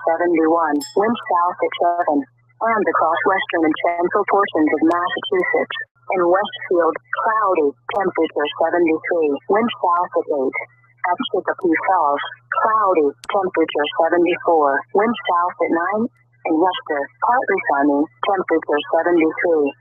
71, wind south at 7, and across western and central portions of Massachusetts. In Westfield, cloudy, temperature 73, wind south at 8. At Chicopee Falls, cloudy, temperature 74, wind south at 9. In Worcester, partly sunny, temperature 73,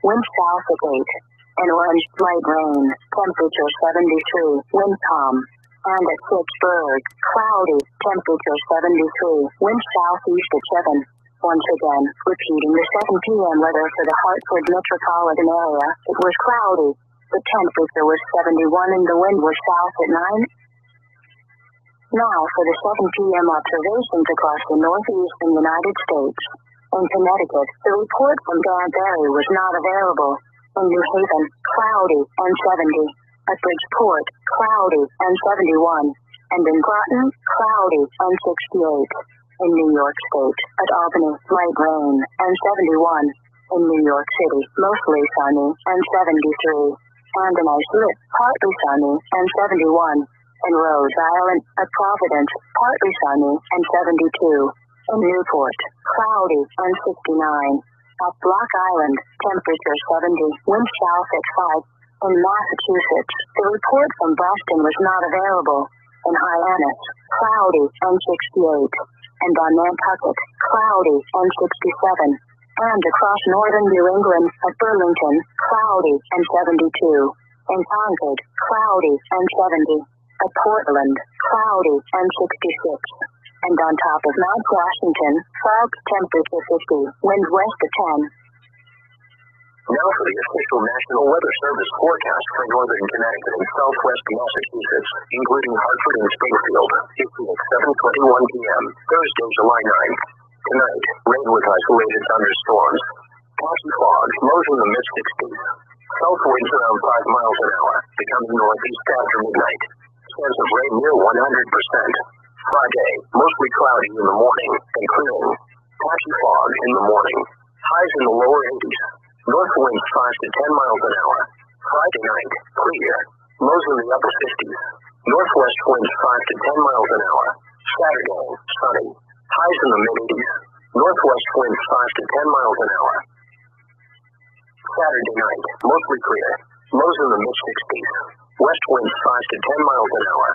wind south at 8. In Orange, light rain, temperature 73, wind calm. And at Pittsburgh, cloudy, temperature 73, wind southeast at 7. Once again, repeating the 7 p.m. weather for the Hartford metropolitan area, it was cloudy. The temperature was 71 and the wind was south at 9. Now for the 7 p.m. observations across the northeastern United States. In Connecticut, the report from Danbury was not available. In New Haven, cloudy and 70. At Bridgeport, cloudy and 71. And in Groton, cloudy and 68. In New York State, at Albany, light rain and 71. In New York City, mostly sunny and 73. And in Islip, partly sunny and 71. In Rhode Island, at Providence, partly sunny and 72. In Newport, cloudy and 69. At Block Island, temperature 70, wind south at 5. In Massachusetts, the report from Boston was not available. In Hyannis, cloudy and 68. And on Nantucket, cloudy and 67. And across northern New England, at Burlington, cloudy and 72. In Concord, cloudy and 70. At Portland, cloudy and 66. And on top of Mount Washington, fog, temperature 50, wind west at 10. Now for the official National Weather Service forecast for northern Connecticut and southwest Massachusetts, including Hartford and Springfield, issued at 7:21 p.m., Thursday, July 9th. Tonight, rain with isolated thunderstorms. Patchy fog, lows in the mid-60s. South winds around 5 miles an hour, becoming northeast after midnight. Chance of rain near 100%. Friday, mostly cloudy in the morning and clearing. Patchy fog in the morning. Highs in the lower 80s. North winds 5 to 10 miles an hour. Friday night, clear. Lows in the upper 50s. Northwest winds 5 to 10 miles an hour. Saturday, sunny. Highs in the mid-80s. Northwest winds 5 to 10 miles an hour. Saturday night, mostly clear. Lows in the mid-60s. West winds 5 to 10 miles an hour.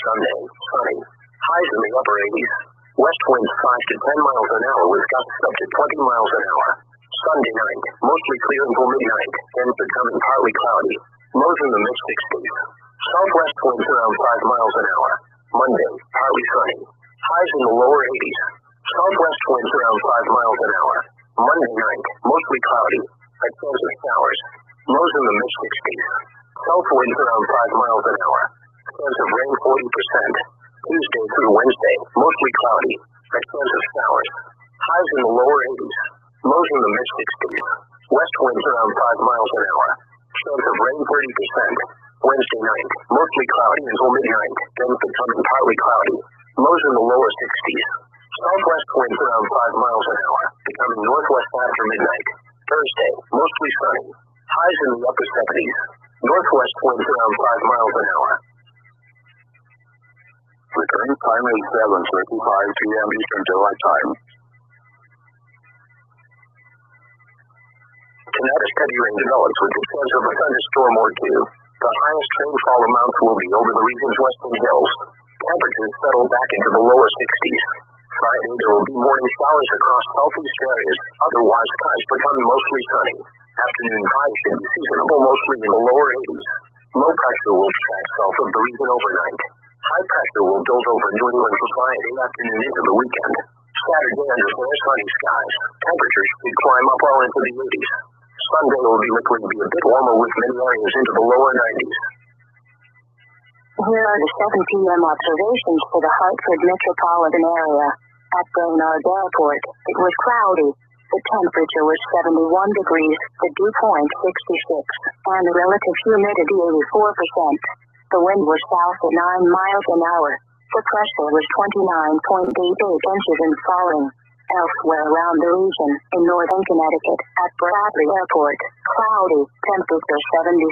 Sunday, sunny. Highs in the upper 80s. West winds 5 to 10 miles an hour with gusts up to 20 miles an hour. Sunday night, mostly clear until midnight, then becoming partly cloudy. Lows in the mid-60s. Southwest winds around 5 miles an hour. Monday, partly sunny. Highs in the lower 80s. Southwest winds around 5 miles an hour. Monday night, mostly cloudy. A chance of showers. Lows in the mid-60s. South winds around 5 miles an hour. Chance of rain 40%. Tuesday through Wednesday, mostly cloudy. A chance of showers. Highs in the lower 80s. Lows in the mid-60s. West winds around 5 miles an hour. Chance of rain 30%. Wednesday night, mostly cloudy until midnight, then becoming partly cloudy. Lows in the lower 60s. Southwest winds around 5 miles an hour, becoming northwest after midnight. Thursday, mostly sunny. Highs in the upper 70s. Northwest winds around 5 miles an hour. Return time is 7:35 p.m. Eastern Daylight Time. Tonight, heavy rain develops with the chance of a thunderstorm or two. The highest rainfall amounts will be over the region's western hills. Temperatures settle back into the lower 60s. Friday, there will be morning showers across southeast areas. Otherwise, skies become mostly sunny. Afternoon highs should be seasonable, mostly in the lower 80s. Low pressure will track south of the region overnight. High pressure will build over New England for Friday afternoon into the weekend. Saturday, under clear sunny skies, temperatures should climb up well into the 80s. Sunday will be likely to be a bit warmer with many areas into the lower 90s. Here are the 7 p.m. observations for the Hartford metropolitan area. At Brainerd Airport, it was cloudy. The temperature was 71 degrees, the dew point 66, and the relative humidity 84%. The wind was south at 9 miles an hour. The pressure was 29.88 inches and falling. Elsewhere around the region, in northern Connecticut, at Bradley Airport, cloudy, temperature 73,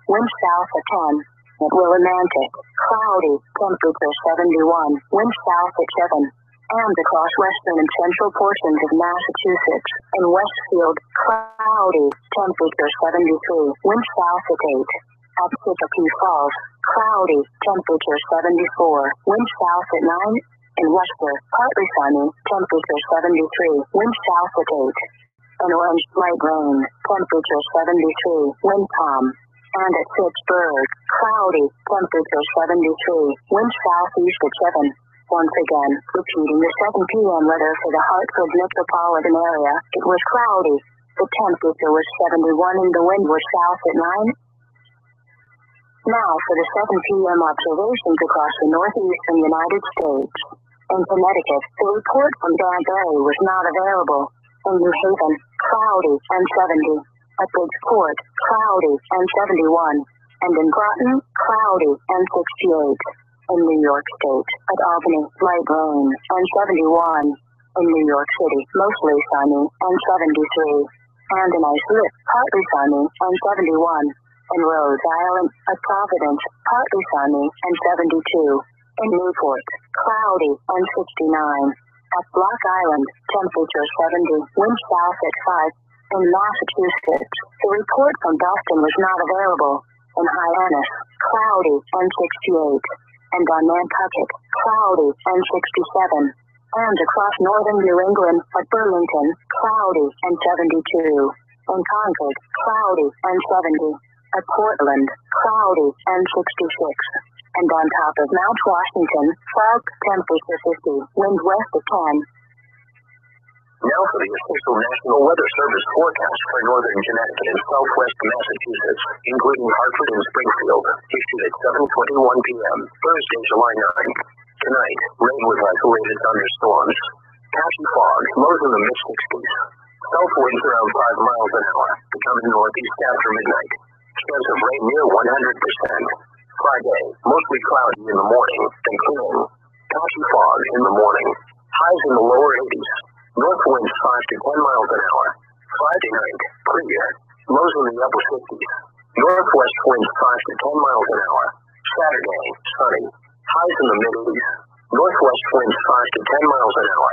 wind south at 10. At Willimantic, cloudy, temperature 71, wind south at 7. and across western and central portions of Massachusetts. In Westfield, cloudy, temperature 73, wind south at 8. At Chicopee Falls, cloudy, temperature 74, wind south at 9. In Worcester, partly sunny, temperature 73, wind south at 8. In Orange, light rain, temperature 73, wind calm. And at Pittsburgh, cloudy, temperature 73, wind southeast at 7. Once again, repeating the 7 p.m. weather for the Hartford metropolitan area, it was cloudy. The temperature was 71 and the wind was south at 9. Now for the 7 p.m. observations across the northeastern United States. In Connecticut, the report from Danbury was not available. In New Haven, cloudy and 70. At Bridgeport, cloudy and 71. And in Groton, cloudy and 68. In New York State, at Albany, light rain and 71. In New York City, mostly sunny and 73. And in Islip, partly sunny and 71. In Rhode Island, at Providence, partly sunny and 72. In Newport, cloudy and 69. At Block Island, temperature 70, wind south at 5. In Massachusetts, the report from Boston was not available. In Hyannis, cloudy and 68. And on Nantucket, cloudy and 67. And across northern New England, at Burlington, cloudy and 72. In Concord, cloudy and 70. At Portland, cloudy and 66. And on top of Mount Washington, fog, temperature 50, wind west of 10. Now for the official National Weather Service forecast for northern Connecticut and southwest Massachusetts, including Hartford and Springfield, issued at 7:21 p.m., Thursday, July 9th. Tonight, rain with isolated thunderstorms. Patchy fog, lows in the mid-60s. South winds around 5 miles an hour, becoming northeast after midnight. Chance of rain near 100%. Friday, mostly cloudy in the morning, and clearing. Patchy fog in the morning. Highs in the lower 80s. North winds 5 to 10 miles an hour. Friday night, clear. Lows in the upper 50s. Northwest winds 5 to 10 miles an hour. Saturday, sunny. Highs in the mid-80s. Northwest winds 5 to 10 miles an hour.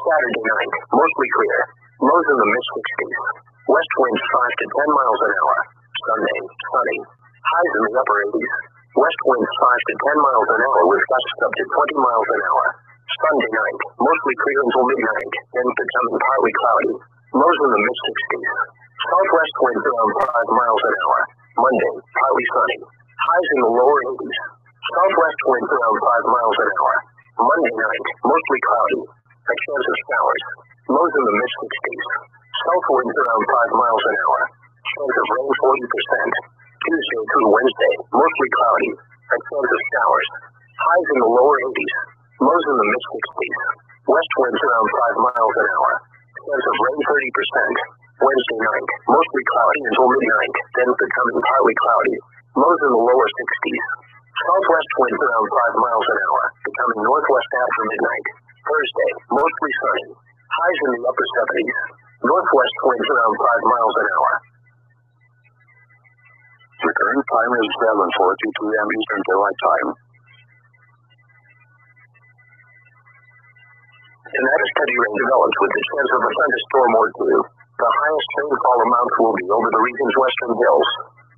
Saturday night, mostly clear. Lows in the mid-60s. West winds 5 to 10 miles an hour. Sunday, sunny. Highs in the upper 80s. West winds 5 to 10 miles an hour with gusts up to 20 miles an hour. Sunday night, mostly clear until midnight, then becoming partly cloudy. Lows in the mid-60s. Southwest winds around 5 miles an hour. Monday, partly sunny. Highs in the lower 80s. Southwest winds around 5 miles an hour. Monday night, mostly cloudy. A chance of showers. Lows in the mid-60s. South winds around 5 miles an hour. Chance of rain 40%. Tuesday through Wednesday, mostly cloudy. A chance of showers. Highs in the lower 80s. Lows in the mid-60s. West winds around 5 miles an hour. Chance of rain 30%. Wednesday night, mostly cloudy until midnight, then becoming partly cloudy. Lows in the lower 60s. Southwest winds around 5 miles an hour, becoming northwest after midnight. Thursday, mostly sunny. Highs in the upper 70s. Northwest winds around 5 miles an hour. The current time is 7:42 p.m. Eastern Daylight Time. Tonight, a steady rain develops with the chance of a thunderstorm or two. The highest rainfall amounts will be over the region's western hills.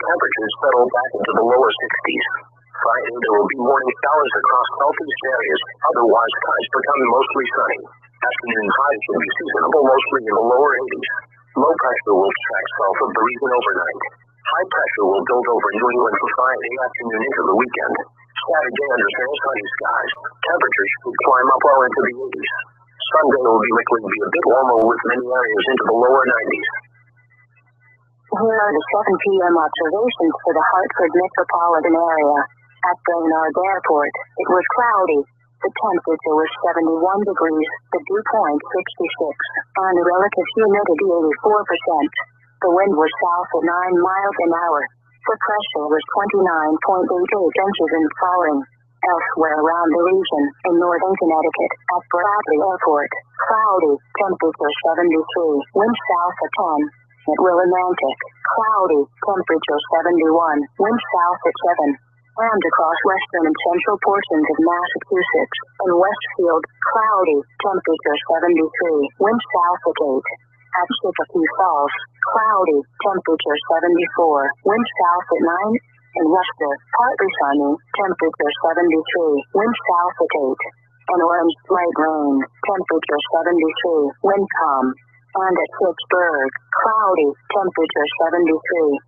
Temperatures settle back into the lower 60s. Friday, there will be morning showers across southeast areas, otherwise skies becoming mostly sunny. Afternoon highs should be seasonable mostly in the lower 80s. Low pressure will track south of the region overnight. High pressure will build over New England for Friday afternoon into the weekend. Saturday under fair sunny skies. Temperatures should climb up well into the 80s. Sunday will be likely to be a bit warmer with many areas into the lower 90s. Here are the 7 p.m. observations for the Hartford metropolitan area. At Brainerd Airport, it was cloudy. The temperature was 71 degrees, the dew point 66, and the relative humidity 84%. The wind was south at 9 miles an hour. The pressure was 29.88 inches and falling. Elsewhere around the region, in northern Connecticut, at Bradley Airport, cloudy, temperature 73, wind south at 10. At Willimantic, cloudy, temperature 71, wind south at 7. and across western and central portions of Massachusetts. In Westfield, cloudy, temperature 73, wind south at 8. At Chicopee Falls, cloudy, temperature 74, wind south at 9. In Worcester, partly sunny, temperature 73, wind south at 8. In Orange, light rain, temperature 73, wind calm. And at Pittsburgh, cloudy, temperature 73,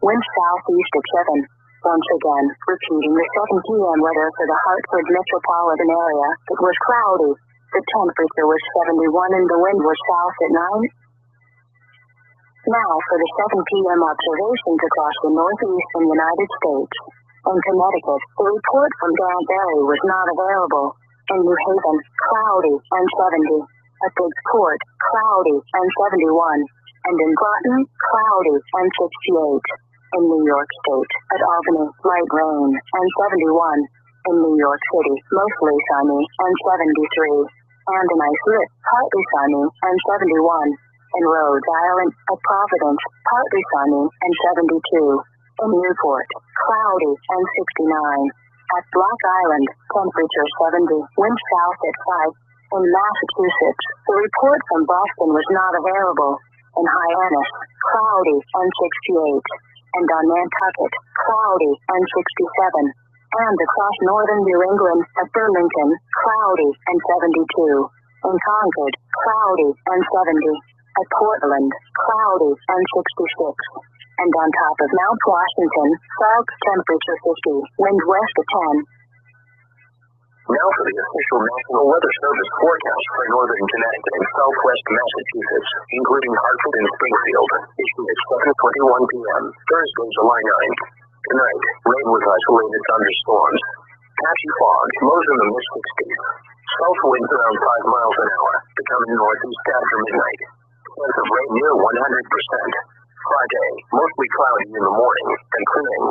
wind southeast at 7. Once again, repeating the 7 p.m. weather for the Hartford metropolitan area, it was cloudy. The temperature was 71 and the wind was south at 9. Now for the 7 p.m. observations across the northeastern United States. In Connecticut, the report from Danbury was not available. In New Haven, cloudy and 70. At Bridgeport, cloudy and 71. And in Groton, cloudy and 68. In New York State, at Albany, light rain and 71. In New York City, mostly sunny and 73. And in Islip, partly sunny and 71. In Rhode Island, at Providence, partly sunny and 72. In Newport, cloudy and 69. At Block Island, temperature 70, wind south at 5. In Massachusetts, the report from Boston was not available. In Hyannis, cloudy and 68. And on Nantucket, cloudy and 67. And across northern New England, at Burlington, cloudy and 72. In Concord, cloudy and 70. At Portland, cloudy and 66. And on top of Mount Washington, south temperature 50, wind west at 10. Now for the official National Weather Service forecast for northern Connecticut and southwest Massachusetts, including Hartford and Springfield, issued at 7:21 p.m., Thursday, July 9th. Tonight, rain with isolated thunderstorms. Patchy fog, lows in the mid-60s. South winds around 5 miles an hour, becoming northeast after midnight. Chance of rain near 100%. Friday, mostly cloudy in the morning and clearing.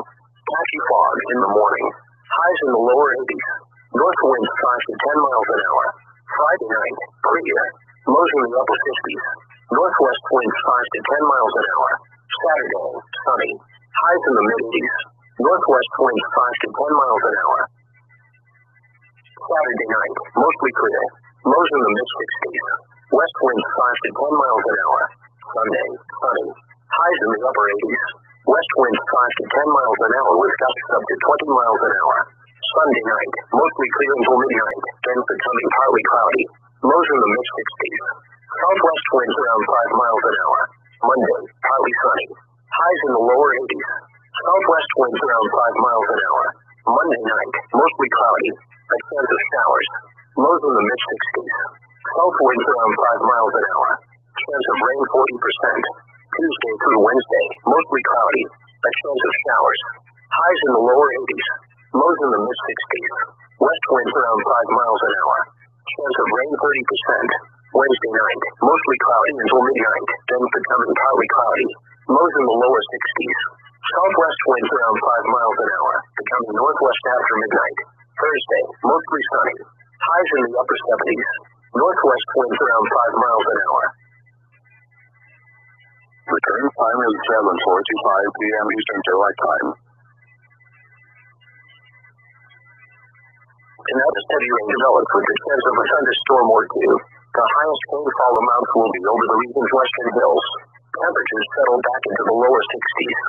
Patchy fog in the morning. Highs in the lower 80s. North winds 5 to 10 miles an hour. Friday night, clear. Lows in the upper 50s. Northwest winds 5 to 10 miles an hour. Saturday, sunny. Highs in the mid-80s. Northwest winds 5 to 10 miles an hour. Saturday night, mostly clear. Lows in the mid-60s. West winds 5 to 10 miles an hour. Sunday, sunny. Highs in the upper 80s. West winds 5 to 10 miles an hour with gusts up to 20 miles an hour. Sunday night, mostly clear until midnight, then becoming partly cloudy. Lows in the mid-60s. Southwest winds around 5 miles an hour. Monday, partly sunny. Highs in the lower 80s. Southwest winds around 5 miles an hour. Monday night, mostly cloudy. A chance of showers. Lows in the mid-60s. South winds around 5 miles an hour. Chance of rain 40%. Tuesday through Wednesday, mostly cloudy. A chance of showers. Highs in the lower 80s. Lows in the mid-60s. West winds around 5 miles an hour. Chance of rain 30%. Wednesday night, mostly cloudy until midnight, then becoming partly cloudy. Lows in the lower 60s. Southwest winds around 5 miles an hour, becoming northwest after midnight. Thursday, mostly sunny. Highs in the upper 70s. Northwest winds around 5 miles an hour. Return time is 7:45 p.m. Eastern Daylight Time. Tonight, a steady rain develops with the chance of a thunderstorm or two. The highest rainfall amounts will be over the region's western hills. Temperatures settle back into the lower 60s.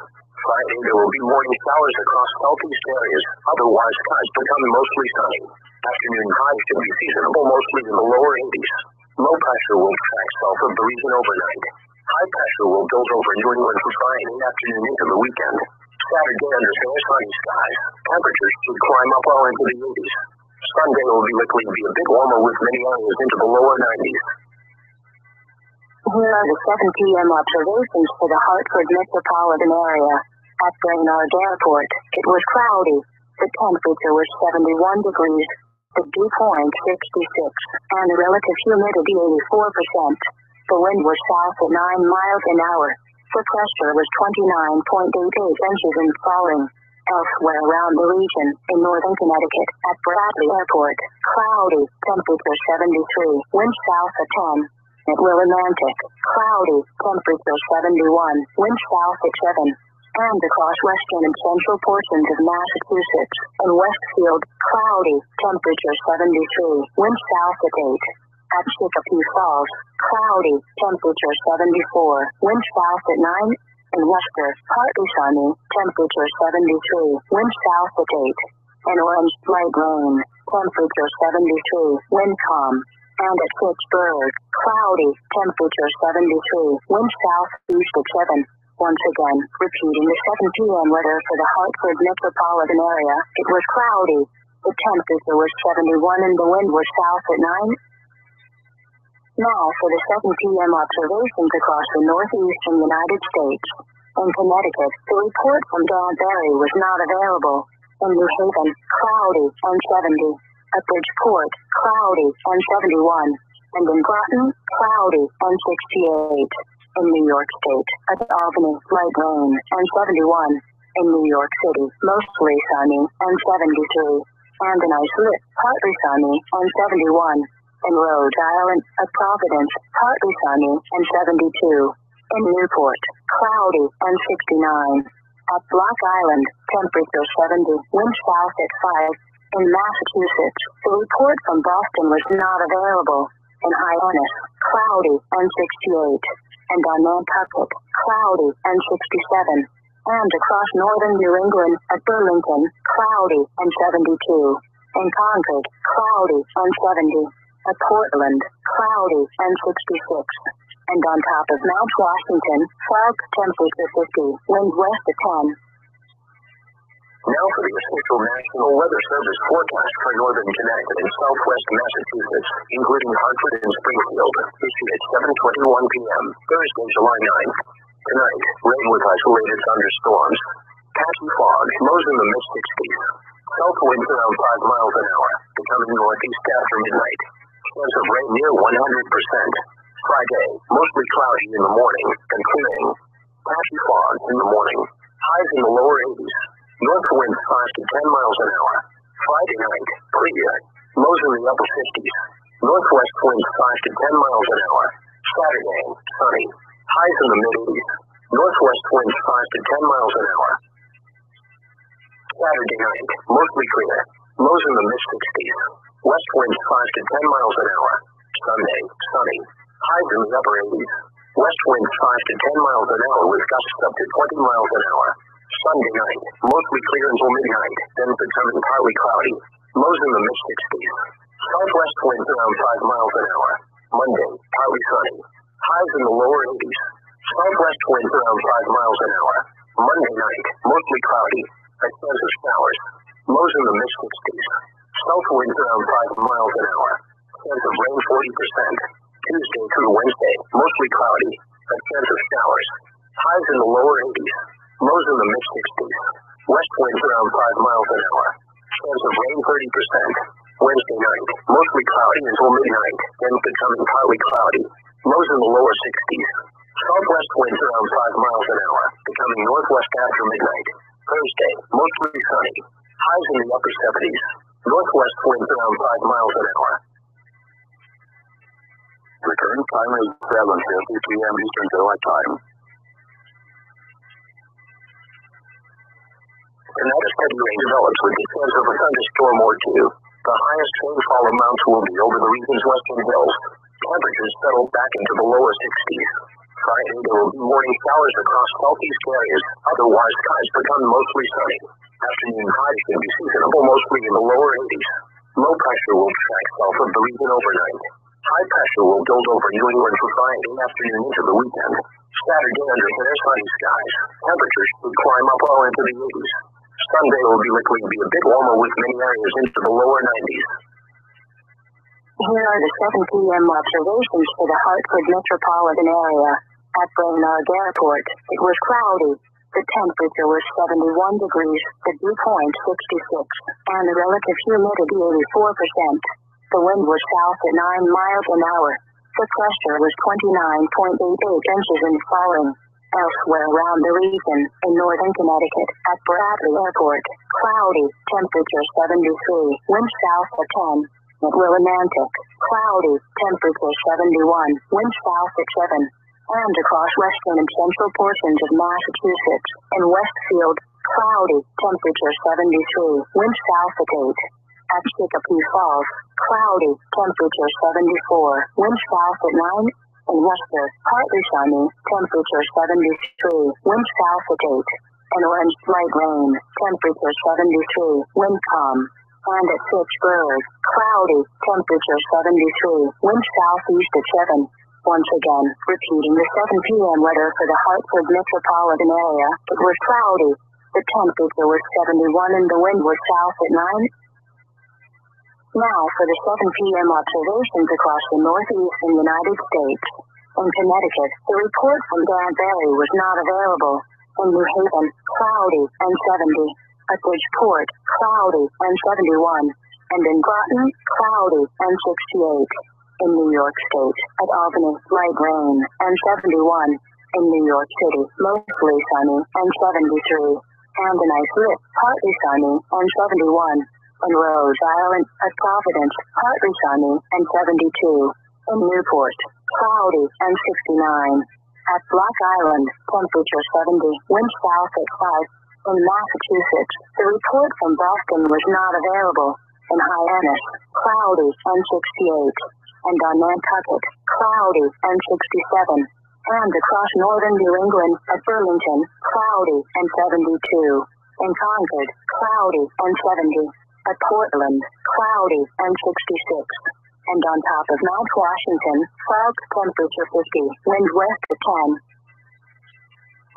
Friday, there will be morning showers across southeast areas, otherwise skies becoming mostly sunny. Afternoon highs should be seasonable mostly in the lower 80s. Low pressure will track south of the region overnight. High pressure will build over New England for Friday afternoon into the weekend. Saturday under fair sunny skies. Temperatures should climb up well into the 80s. Sunday will likely be a bit warmer with many areas into the lower 90s. Here are the 7 p.m. observations for the Hartford metropolitan area. At Brainerd Airport, it was cloudy. The temperature was 71 degrees. The dew point 66, and the relative humidity 84%. The wind was south at 9 miles an hour. The pressure was 29.88 inches and falling. Elsewhere around the region, in northern Connecticut, at Bradley Airport, cloudy, temperature 73, wind south at 10. At Willimantic, cloudy, temperature 71, wind south at 7. and across western and central portions of Massachusetts. In Westfield, cloudy, temperature 73, winds south at 8. At Chicopee Falls, cloudy, temperature 74, winds south at 9. In Worcester, partly sunny, temperature 73, winds south at 8. In Orange, light rain, temperature 73, wind calm. And at Pittsburgh, cloudy, temperature 73, wind southeast at 7. Once again, repeating the 7 p.m. weather for the Hartford metropolitan area, it was cloudy. The temperature was 71 and the wind was south at 9. Now for the 7 p.m. observations across the northeastern United States. In Connecticut, the report from Danbury was not available. In New Haven, cloudy and 70. At Bridgeport, cloudy and 71. And in Groton, cloudy and 68. In New York State, at Albany, light rain and 71. In New York City, mostly sunny and 73. And in Islip, partly sunny and 71. In Rhode Island, at Providence, partly sunny and 72. In Newport, cloudy and 69. At Block Island, temperature 70, wind south at 5. In Massachusetts, the report from Boston was not available. In Hyannis, cloudy and 68. And on Nantucket, cloudy and 67. And across northern New England, at Burlington, cloudy and 72. In Concord, cloudy and 70. At Portland, cloudy and 66. And on top of Mount Washington, fog, temperature 50, wind west at 10. Now for the official National Weather Service forecast for northern Connecticut and southwest Massachusetts, including Hartford and Springfield, issued at 7:21 p.m., Thursday, July 9th. Tonight, rain with isolated thunderstorms. Patchy fog, lows in the mid-60s. South winds around 5 miles an hour, becoming northeast after midnight. Chance of rain near 100%. Friday, mostly cloudy in the morning and clearing. Patchy fog in the morning. Highs in the lower 80s. North winds 5 to 10 miles an hour. Friday night, clear. Lows in the upper 50s. Northwest winds 5 to 10 miles an hour. Saturday, sunny. Highs in the mid-80s. Northwest winds 5 to 10 miles an hour. Saturday night, mostly clear. Lows in the mid-60s. West winds 5 to 10 miles an hour. Sunday, sunny. Highs in the upper 80s. West winds 5 to 10 miles an hour with gusts up to 20 miles an hour. Sunday night, mostly clear until midnight, then becoming partly cloudy. Lows in the mid-60s. Southwest winds around 5 miles an hour. Monday, partly sunny. Highs in the lower 80s. Southwest winds around 5 miles an hour. Monday night, mostly cloudy. A chance of showers. Lows in the mid-60s. South winds around 5 miles an hour. Chance of rain 40%. Tuesday through Wednesday, mostly cloudy. A chance of showers. Highs in the lower 80s. Lows in the mid-60s. West winds around 5 miles an hour. Chance of rain 30%. Wednesday night, mostly cloudy until midnight, then becoming partly cloudy. Lows in the lower 60s. Southwest winds around 5 miles an hour, becoming northwest after midnight. Thursday, mostly sunny. Highs in the upper 70s. Northwest winds around 5 miles an hour. Return time is 7:50 p.m. Eastern Daylight Time. Tonight, a steady rain develops with the chance of a thunderstorm or two. The highest rainfall amounts will be over the region's western hills. Temperatures settle back into the lower 60s. Friday, there will be morning showers across southeast areas. Otherwise, skies become mostly sunny. Afternoon highs can be seasonable mostly in the lower 80s. Low pressure will track south of the region overnight. High pressure will build over New England for Friday afternoon into the weekend. Saturday, under clear sunny skies, temperatures should climb up well into the 80s. Sunday will be likely to be a bit warmer with many areas into the lower 90s. Here are the 7 p.m. observations for the Hartford metropolitan area. At Brainerd Airport, it was cloudy. The temperature was 71 degrees, the dew point 66, and the relative humidity 84%. The wind was south at 9 miles an hour. The pressure was 29.88 inches and falling. Elsewhere around the region, in northern Connecticut, at Bradley Airport, cloudy, temperature 73, wind south at 10. At Willimantic, cloudy, temperature 71, wind south at 7. and across western and central portions of Massachusetts. In Westfield, cloudy, temperature 73, wind south at 8. At Chicopee Falls, cloudy, temperature 74, wind south at 9. In Worcester, partly sunny, temperature 73, wind south at 8. In Orange, light rain, temperature 73, wind calm. And at Fitchburg, cloudy, temperature 73, wind southeast at 7. Once again, repeating the 7 p.m. weather for the Hartford metropolitan area, it was cloudy. The temperature was 71 and the wind was south at 9. Now for the 7 p.m. observations across the northeastern United States. In Connecticut, the report from Danbury was not available. In New Haven, cloudy and 70. At Bridgeport, cloudy and 71. And in Groton, cloudy and 68. In New York State, at Albany, light rain and 71. In New York City, mostly sunny and 73. And in Islip, partly sunny and 71. In Rhode Island, at Providence, partly sunny and 72. In Newport, cloudy and 69. At Block Island, temperature 70, wind south at 5. In Massachusetts, the report from Boston was not available. In Hyannis, cloudy and 68. And on Nantucket, cloudy and 67. And across northern New England, at Burlington, cloudy and 72. In Concord, cloudy and 70. At Portland, cloudy and 66. And on top of Mount Washington, fog, temperature 50, wind west at 10.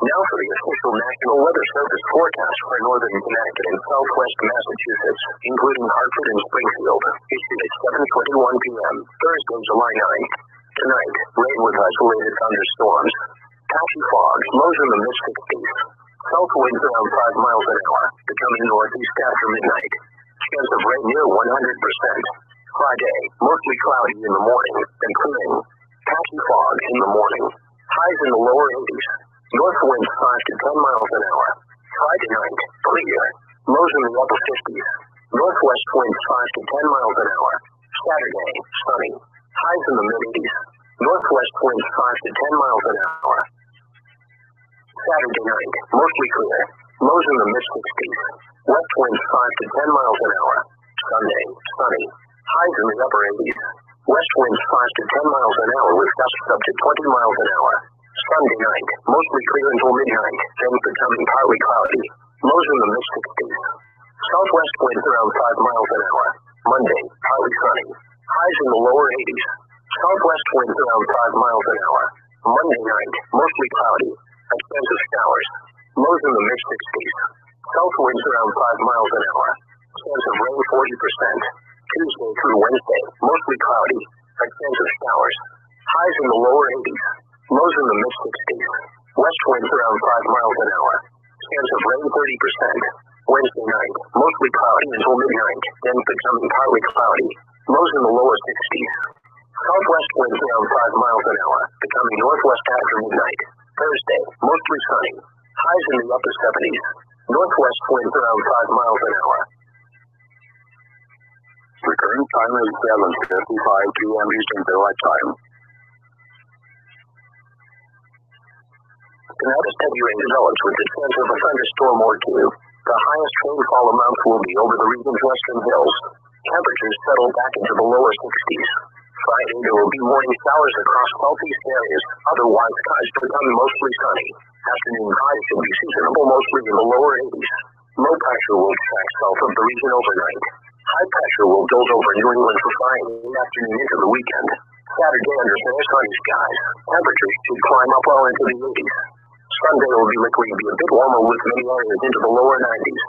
Now for the official National Weather Service forecast for northern Connecticut and southwest Massachusetts, including Hartford and Springfield, issued at 7:21 p.m., Thursday, July 9th. Tonight, rain with isolated thunderstorms. Patchy fog, lows in the mid-60s. South winds around 5 miles an hour, becoming northeast after midnight. Chance of rain near 100%. Friday, mostly cloudy in the morning, and clearing. Patchy fog in the morning. Highs in the lower 80s. North winds 5 to 10 miles an hour. Friday night, clear. Lows in the upper 50s. Northwest winds 5 to 10 miles an hour. Saturday, sunny. Highs in the mid-80s. Northwest winds 5 to 10 miles an hour. Saturday night, mostly clear. Lows in the mid-60s. West winds 5 to 10 miles an hour. Sunday, sunny. Highs in the upper 80s. West winds 5 to 10 miles an hour with gusts up to 20 miles an hour. Sunday night, mostly clear until midnight, then becoming partly cloudy. Lows in the mid-60s. Southwest winds around 5 miles an hour. Monday, partly sunny. Highs in the lower 80s. Southwest winds around 5 miles an hour. Monday night, mostly cloudy. A chance of showers. Lows in the mid-60s. South winds around 5 miles an hour. Chance of rain 40%. Tuesday through Wednesday, mostly cloudy. A chance of showers. Highs in the lower 80s. Lows in the mid-60s. West winds around 5 miles an hour. Chance of rain 30%. Wednesday night, mostly cloudy until midnight, then becoming partly cloudy. Lows in the lower 60s. Southwest winds around 5 miles an hour, becoming northwest after midnight. Thursday, mostly sunny. Highs in the upper 70s. Northwest winds around 5 miles an hour. The current time is 7:55 p.m. Eastern Daylight Time. Tonight, a steady rain develops with the chance of a thunderstorm or two. The highest rainfall amounts will be over the region's western hills. Temperatures settle back into the lower 60s. Friday, there will be morning showers across southeast areas. Otherwise, skies become mostly sunny. Afternoon highs should be seasonable mostly in the lower 80s. Low pressure will track south of the region overnight. High pressure will build over New England for Friday afternoon into the weekend. Saturday, under fair sunny skies, temperatures should climb up well into the 80s. Sunday will be likely to be a bit warmer with many areas into the lower 90s.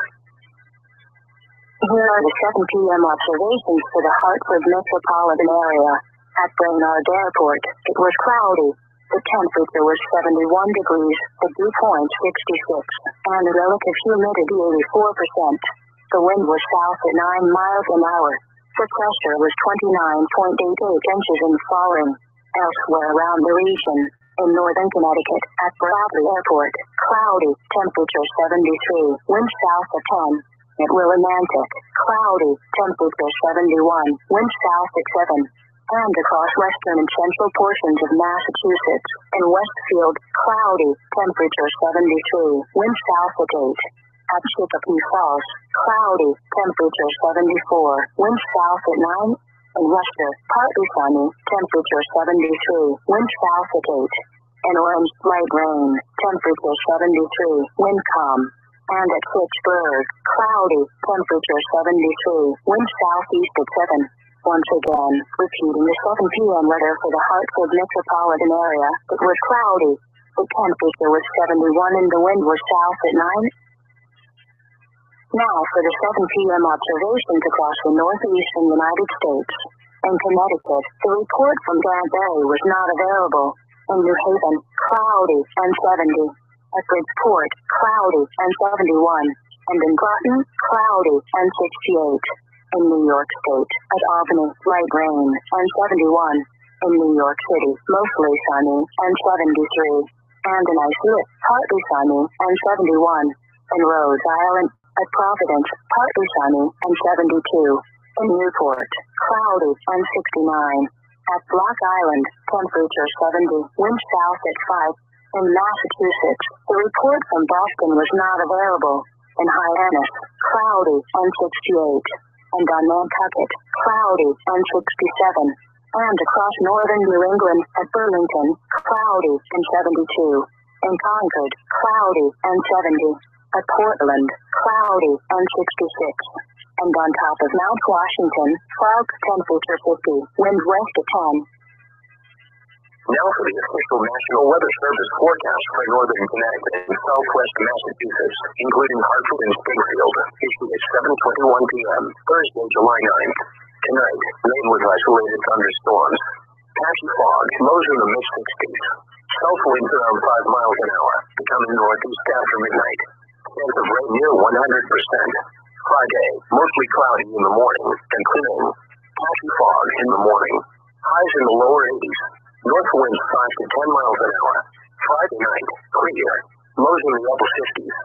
Here are the 7 p.m. observations for the Hartford metropolitan area. At Brainerd Airport, it was cloudy. The temperature was 71 degrees, the dew point 66, and the relative humidity 84%. The wind was south at 9 miles an hour. The pressure was 29.88 inches and falling. Elsewhere around the region, in northern Connecticut, at Bradley Airport, cloudy, temperature 73, wind south at 10. At Willimantic, cloudy, temperature 71, wind south at 7. and across western and central portions of Massachusetts. In Westfield, cloudy, temperature 73, wind south at 8. At Chicopee Falls, cloudy, temperature 74, wind south at 9. In Worcester, partly sunny, temperature 73, wind south at 8. In Orange, light rain, temperature 73, wind calm. And at Fitchburg, cloudy, temperature 73, wind southeast at 7. Once again, repeating the 7 p.m. weather for the Hartford metropolitan area, it was cloudy. The temperature was 71 and the wind was south at 9. Now for the 7 p.m. observations across the northeastern United States. In Connecticut, the report from Danbury was not available. In New Haven, cloudy and 70. At Bridgeport, cloudy and 71. And in Groton, cloudy and 68. In New York State, at Albany, light rain and 71. In New York City, mostly sunny and 73. And in Islip, partly sunny and 71. In Rhode Island, at Providence, partly sunny and 72. In Newport, cloudy and 69. At Block Island, temperature 70, wind south at 5. In Massachusetts, the report from Boston was not available. In Hyannis, cloudy and 68. And on Nantucket, cloudy and 67. And across northern New England, at Burlington, cloudy and 72. In Concord, cloudy and 70. At Portland, cloudy and 66. And on top of Mount Washington, fog, temperature 50, wind west at 10. Now for the official National Weather Service forecast for northern Connecticut and southwest Massachusetts, including Hartford and Springfield, issued at 7:21 p.m., Thursday, July 9th. Tonight, rain with isolated thunderstorms. Patchy fog, lows in the mid-60s. South winds around 5 miles an hour, becoming northeast after midnight. Chance of rain near 100%. Friday, mostly cloudy in the morning and clearing. Patchy fog in the morning. Highs in the lower 80s. North winds 5 to 10 miles an hour. Friday night, clear. Lows in the upper 50s.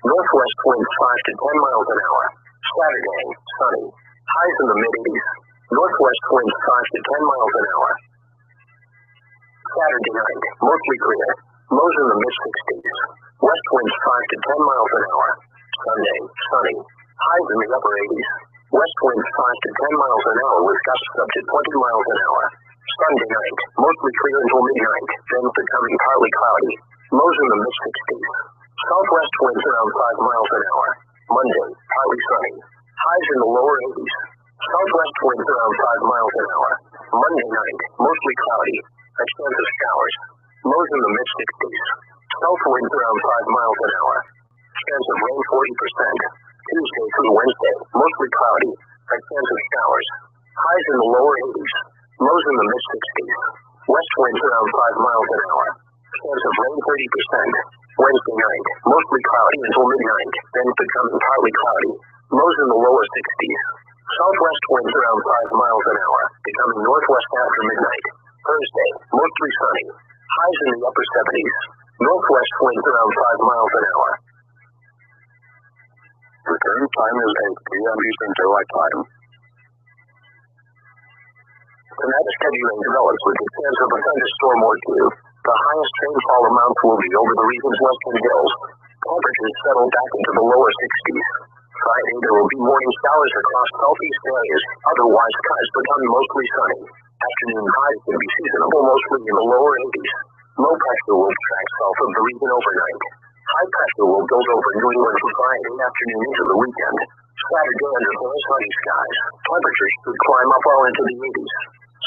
Northwest winds 5 to 10 miles an hour. Saturday, sunny. Highs in the mid-80s. Northwest winds 5 to 10 miles an hour. Saturday night, mostly clear. Lows in the mid-60s. West winds 5 to 10 miles an hour. Sunday, sunny. Highs in the upper 80s. West winds 5 to 10 miles an hour with gusts up to 20 miles an hour. Sunday night, mostly clear until midnight, then becoming partly cloudy. Lows in the mid-60s. Southwest winds around 5 miles an hour. Monday, partly sunny. Highs in the lower 80s. Southwest winds around 5 miles an hour. Monday night, mostly cloudy. A chance of showers. Lows in the mid-60s. South winds around 5 miles an hour. Chance of rain 40%. Tuesday through Wednesday, mostly cloudy. A chance of showers. Highs in the lower 80s. Lows in the mid-60s. West winds around 5 miles an hour. Chance of rain 30%. Wednesday night, mostly cloudy until midnight, then becoming partly cloudy. Lows in the lower 60s. Southwest winds around 5 miles an hour, becoming northwest after midnight. Thursday, mostly sunny. Highs in the upper 70s. Northwest winds around 5 miles an hour. Return time is 8 p.m. Eastern Daylight Time. Tonight's scheduling develops with the chance of a thunderstorm or two. The highest rainfall amounts will be over the region's western hills. Temperatures settle back into the lower 60s. Friday, there will be morning showers across southeast areas. Otherwise, skies become mostly sunny. Afternoon highs can be seasonable, mostly in the lower 80s. Low pressure will track south of the region overnight. High pressure will build over New England from Friday afternoon into the weekend. Saturday, under more sunny skies. Temperatures could climb up well into the 80s.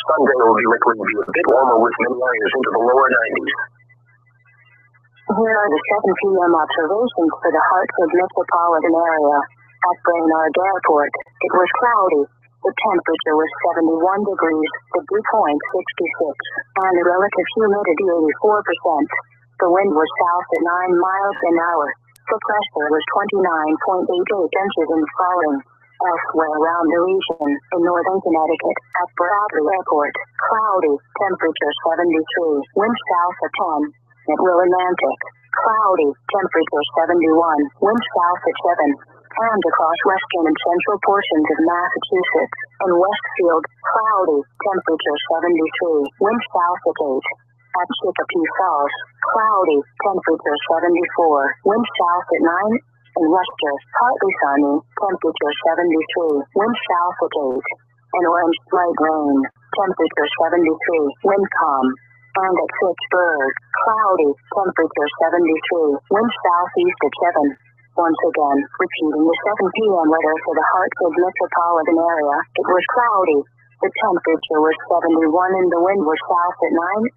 Sunday will be likely to be a bit warmer with many areas into the lower 90s. Here are the 7 p.m. observations for the Hartford metropolitan area. At Brainerd Airport, it was cloudy. The temperature was 71 degrees, the dew point 66, and the relative humidity 84%. The wind was south at 9 miles an hour. The pressure was 29.88 inches in falling. Elsewhere around the region, in northern Connecticut, at Bradley Airport, cloudy, temperature 73, wind south at 10. At Willimantic, cloudy, temperature 71, wind south at 7. and across western and central portions of Massachusetts. In Westfield, cloudy, temperature 73, wind south at 8. At Chicopee Falls, cloudy, temperature 74, wind south at 9. In Worcester, partly sunny, temperature 73, wind south at 8. In Orange, light rain, temperature 73, wind calm. And at Fitchburg, cloudy, temperature 73, wind southeast at 7. Once again, repeating the 7 p.m. weather for the Hartford metropolitan area, it was cloudy. The temperature was 71 and the wind was south at 9.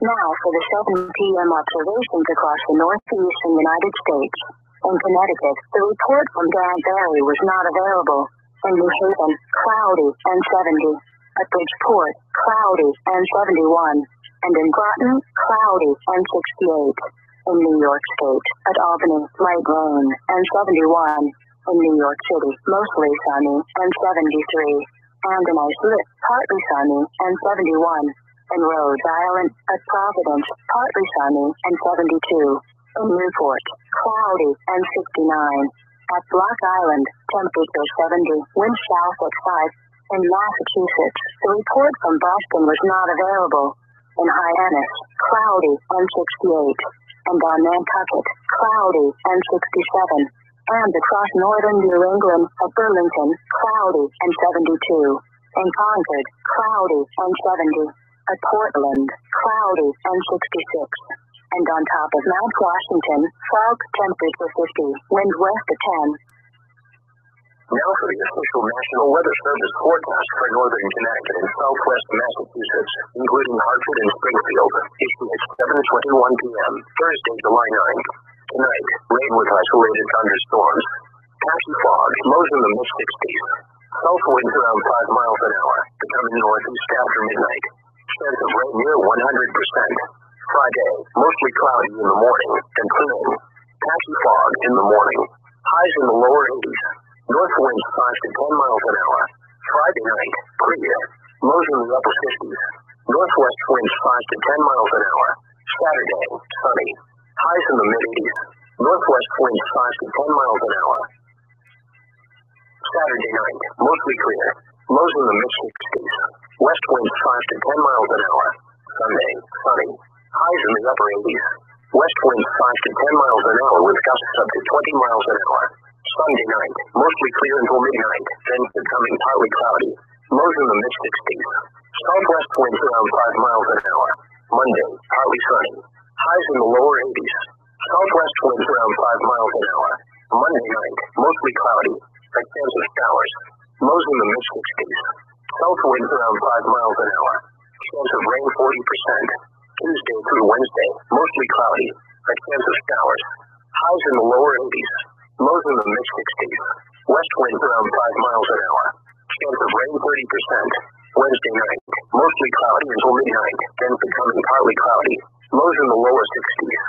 Now for the 7 p.m. observations across the northeastern United States. In Connecticut, the report from Danbury was not available. In New Haven, cloudy and 70. At Bridgeport, cloudy and 71. And in Groton, cloudy and 68. In New York State, at Albany, light rain and 71. In New York City, mostly sunny and 73. And in Islip, partly sunny and 71. In Rhode Island, at Providence, partly sunny and 72. In Newport, cloudy and 69. At Block Island, temperature 70, wind south at 5. In Massachusetts, the report from Boston was not available. In Hyannis, cloudy and 68. And on Nantucket, cloudy and 67. And across northern New England, at Burlington, cloudy and 72. In Concord, cloudy and 70. At Portland, cloudy and 66. And on top of Mount Washington, fog, temperature 50, wind west at 10. Now for the official National Weather Service forecast for northern Connecticut and southwest Massachusetts, including Hartford and Springfield, issued at 7:21 p.m., Thursday, July 9th. Tonight, rain with isolated thunderstorms. Patchy fog, lows in the mid-60s. South winds around 5 miles an hour, becoming northeast after midnight. Chance of rain near 100%. Friday, mostly cloudy in the morning and clearing. Patchy fog in the morning. Highs in the lower 80s. North winds 5 to 10 miles an hour. Friday night, clear. Lows in the upper 50s. Northwest winds 5 to 10 miles an hour. Saturday, sunny. Highs in the mid-80s. Northwest winds 5 to 10 miles an hour. Saturday night, mostly clear. Lows in the mid-60s. West winds 5 to 10 miles an hour. Sunday, sunny. Highs in the upper 80s. West winds 5 to 10 miles an hour with gusts up to 20 miles an hour. Sunday night, mostly clear until midnight, then becoming partly cloudy. Lows in the mid-60s. Southwest winds around 5 miles an hour. Monday, partly sunny. Highs in the lower 80s. Southwest winds around 5 miles an hour. Monday night, mostly cloudy. A chance of showers. Lows in the mid-60s. South winds around 5 miles an hour. Chance of rain 40%. Tuesday through Wednesday, mostly cloudy. A chance of showers. Highs in the lower 80s. Lows in the mid-60s. West winds around 5 miles an hour. Chance of rain 30%. Wednesday night, mostly cloudy until midnight, then becoming partly cloudy. Lows in the lower 60s.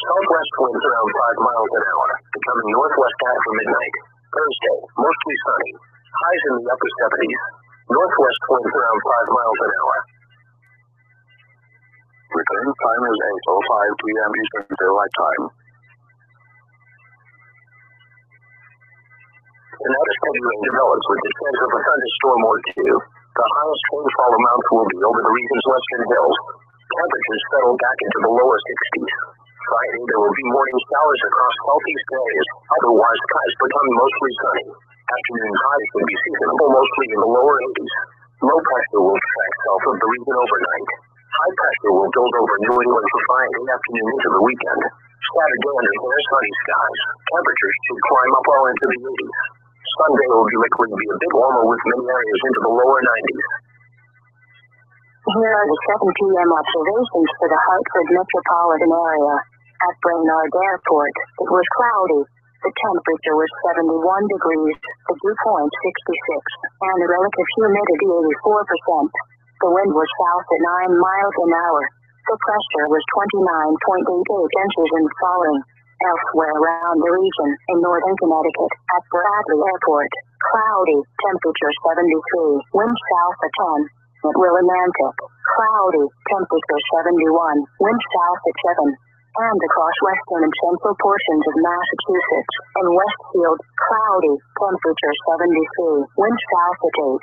Southwest winds around 5 miles an hour, becoming northwest after midnight. Thursday, mostly sunny. Highs in the upper 70s. Northwest winds around 5 miles an hour. Return time is 8:05 p.m. Eastern Daylight Time. Tonight, a steady rain develops with the chance of a thunderstorm or two. The highest rainfall amounts will be over the region's western hills. Temperatures settle back into the lower 60s. Friday, there will be morning showers across southeast areas. Otherwise, skies become mostly sunny. Afternoon highs will be seasonable mostly in the lower 80s. Low pressure will track south of the region overnight. High pressure will build over New England for Friday afternoon into the weekend. Saturday under clear sunny skies. Temperatures should climb up well into the 80s. Sunday will be likely to be a bit warmer with many areas into the lower 90s. Here are the 7 p.m. observations for the Hartford metropolitan area. At Brainerd Airport, it was cloudy. The temperature was 71 degrees, the dew point 66, and the relative humidity 84%. The wind was south at 9 miles an hour. The pressure was 29.88 inches and falling. Elsewhere around the region, in northern Connecticut, at Bradley Airport, cloudy, temperature 73, wind south at 10. At Willimantic, cloudy, temperature 71, wind south at 7. and across western and central portions of Massachusetts. In Westfield, cloudy, temperature 73, wind south at 8.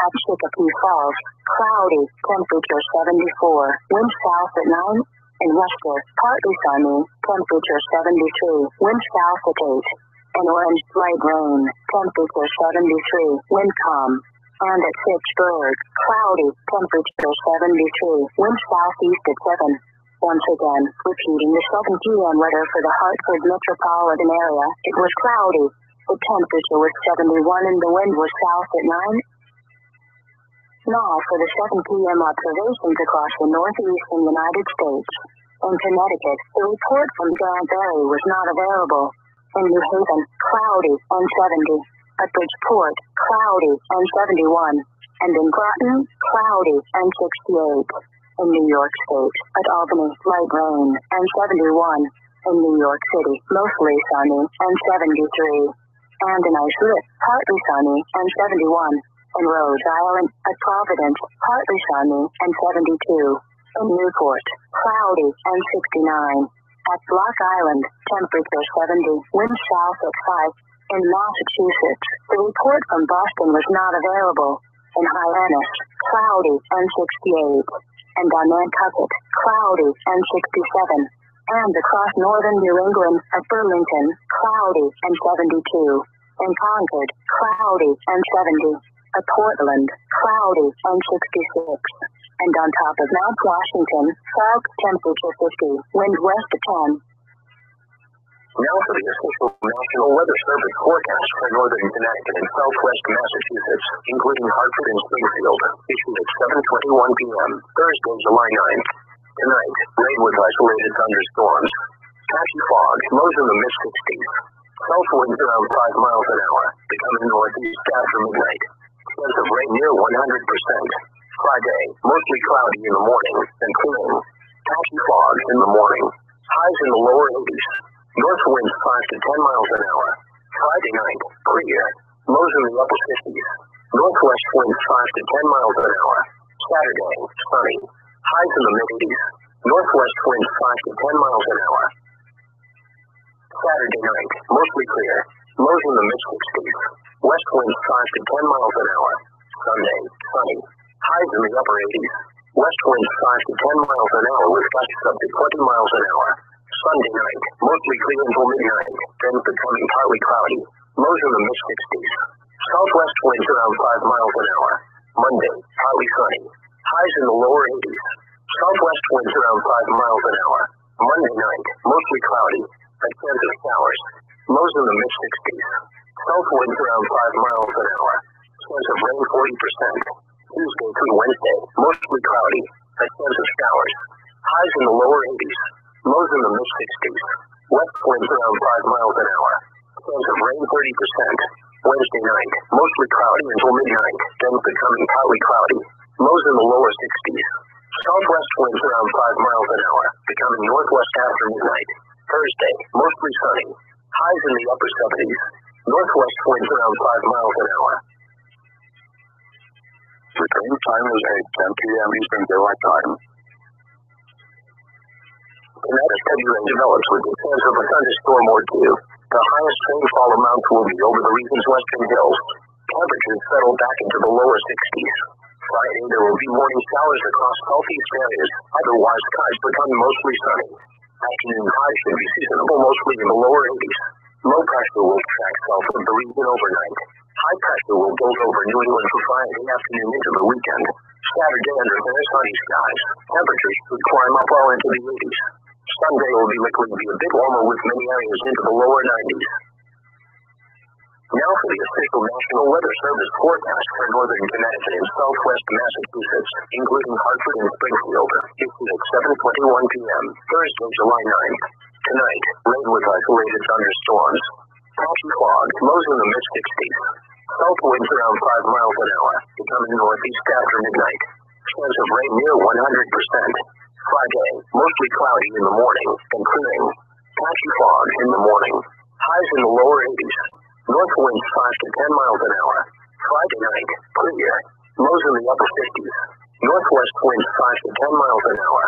At Chicopee Falls, cloudy, temperature 74, wind south at 9. In Worcester, partly sunny, temperature 73, wind south at 8. In Orange, light rain, temperature 73, wind calm. And at Fitchburg, cloudy, temperature 73, wind southeast at 7. Once again, repeating the 7 p.m. weather for the Hartford metropolitan area, it was cloudy. The temperature was 71 and the wind was south at 9. Now for the 7 p.m. observations across the northeastern United States. In Connecticut, the report from Danbury was not available. In New Haven, cloudy and 70. At Bridgeport, cloudy and 71. And in Groton, cloudy and 68. In New York State, at Albany, light rain and 71. In New York City, mostly sunny and 73. And in Islip, partly sunny and 71. In Rhode Island, at Providence, partly sunny and 72. In Newport, cloudy and 69. At Block Island, temperature 70, wind south at 5. In Massachusetts, the report from Boston was not available. In Hyannis, cloudy and 68. And on Nantucket, cloudy and 67. And across northern New England, at Burlington, cloudy and 72. In Concord, cloudy and 70. At Portland, cloudy and 66. And on top of Mount Washington, south temperature 50, wind west at 10. Now for the official National Weather Service forecast for northern Connecticut and southwest Massachusetts, including Hartford and Springfield, issued at 7:21 p.m., Thursday, July 9th. Tonight, rain with isolated thunderstorms. Patchy fog, lows in the mid-60s. South winds around 5 miles an hour, becoming northeast after midnight. Chance of rain near 100%. Friday, mostly cloudy in the morning, and cooling. Patchy fog in the morning. Highs in the lower 80s. North winds 5 to 10 miles an hour. Friday night, clear. Lows in the upper 50s. Northwest winds 5 to 10 miles an hour. Saturday, sunny. Highs in the mid-80s. Northwest winds 5 to 10 miles an hour. Saturday night, mostly clear. Lows in the mid-60s. West winds 5 to 10 miles an hour. Sunday, sunny. Highs in the upper 80s. West winds 5 to 10 miles an hour with gusts up to 20 miles an hour. Sunday night, mostly clear until midnight, then becoming partly cloudy. Lows in the mid-60s. Southwest winds around 5 miles an hour. Monday, partly sunny. Highs in the lower 80s. Southwest winds around 5 miles an hour. Monday night, mostly cloudy. A chance of showers. Lows in the mid-60s. South winds around 5 miles an hour. Chance of rain 40%. Tuesday through Wednesday, mostly cloudy. A chance of showers. Highs in the lower 80s. Lows in the mid-60s. West winds around 5 miles an hour. Chance of rain 30%. Wednesday night, mostly cloudy until midnight, then becoming partly cloudy. Lows in the lower 60s. Southwest winds around 5 miles an hour, becoming northwest after midnight. Thursday, mostly sunny. Highs in the upper 70s. Northwest winds around 5 miles an hour. Return time is 8:10 p.m. Eastern Daylight Time. Tonight, heavy rain develops with the chance of a thunderstorm or two. The highest rainfall amounts will be over the region's western hills. Temperatures settle back into the lower 60s. Friday, there will be morning showers across southeast areas. Otherwise, skies become mostly sunny. Afternoon highs should be seasonable, mostly in the lower 80s. Low pressure will track south of the region overnight. High pressure will build over New England for Friday afternoon into the weekend. Saturday, under fair sunny skies, temperatures should climb up well into the 80s. Sunday will be likely to be a bit warmer with many areas into the lower 90s. Now for the official National Weather Service forecast for northern Connecticut and southwest Massachusetts, including Hartford and Springfield, issued at 7:21 p.m., Thursday, July 9th. Tonight, rain with isolated thunderstorms. Patchy fog, lows in the mid-60s. South winds around 5 miles an hour, becoming northeast after midnight. Chance of rain near 100%. Friday, mostly cloudy in the morning, and clearing. Patchy fog in the morning. Highs in the lower 80s. North winds 5 to 10 miles an hour. Friday night, clear. Lows in the upper 50s. Northwest winds 5 to 10 miles an hour.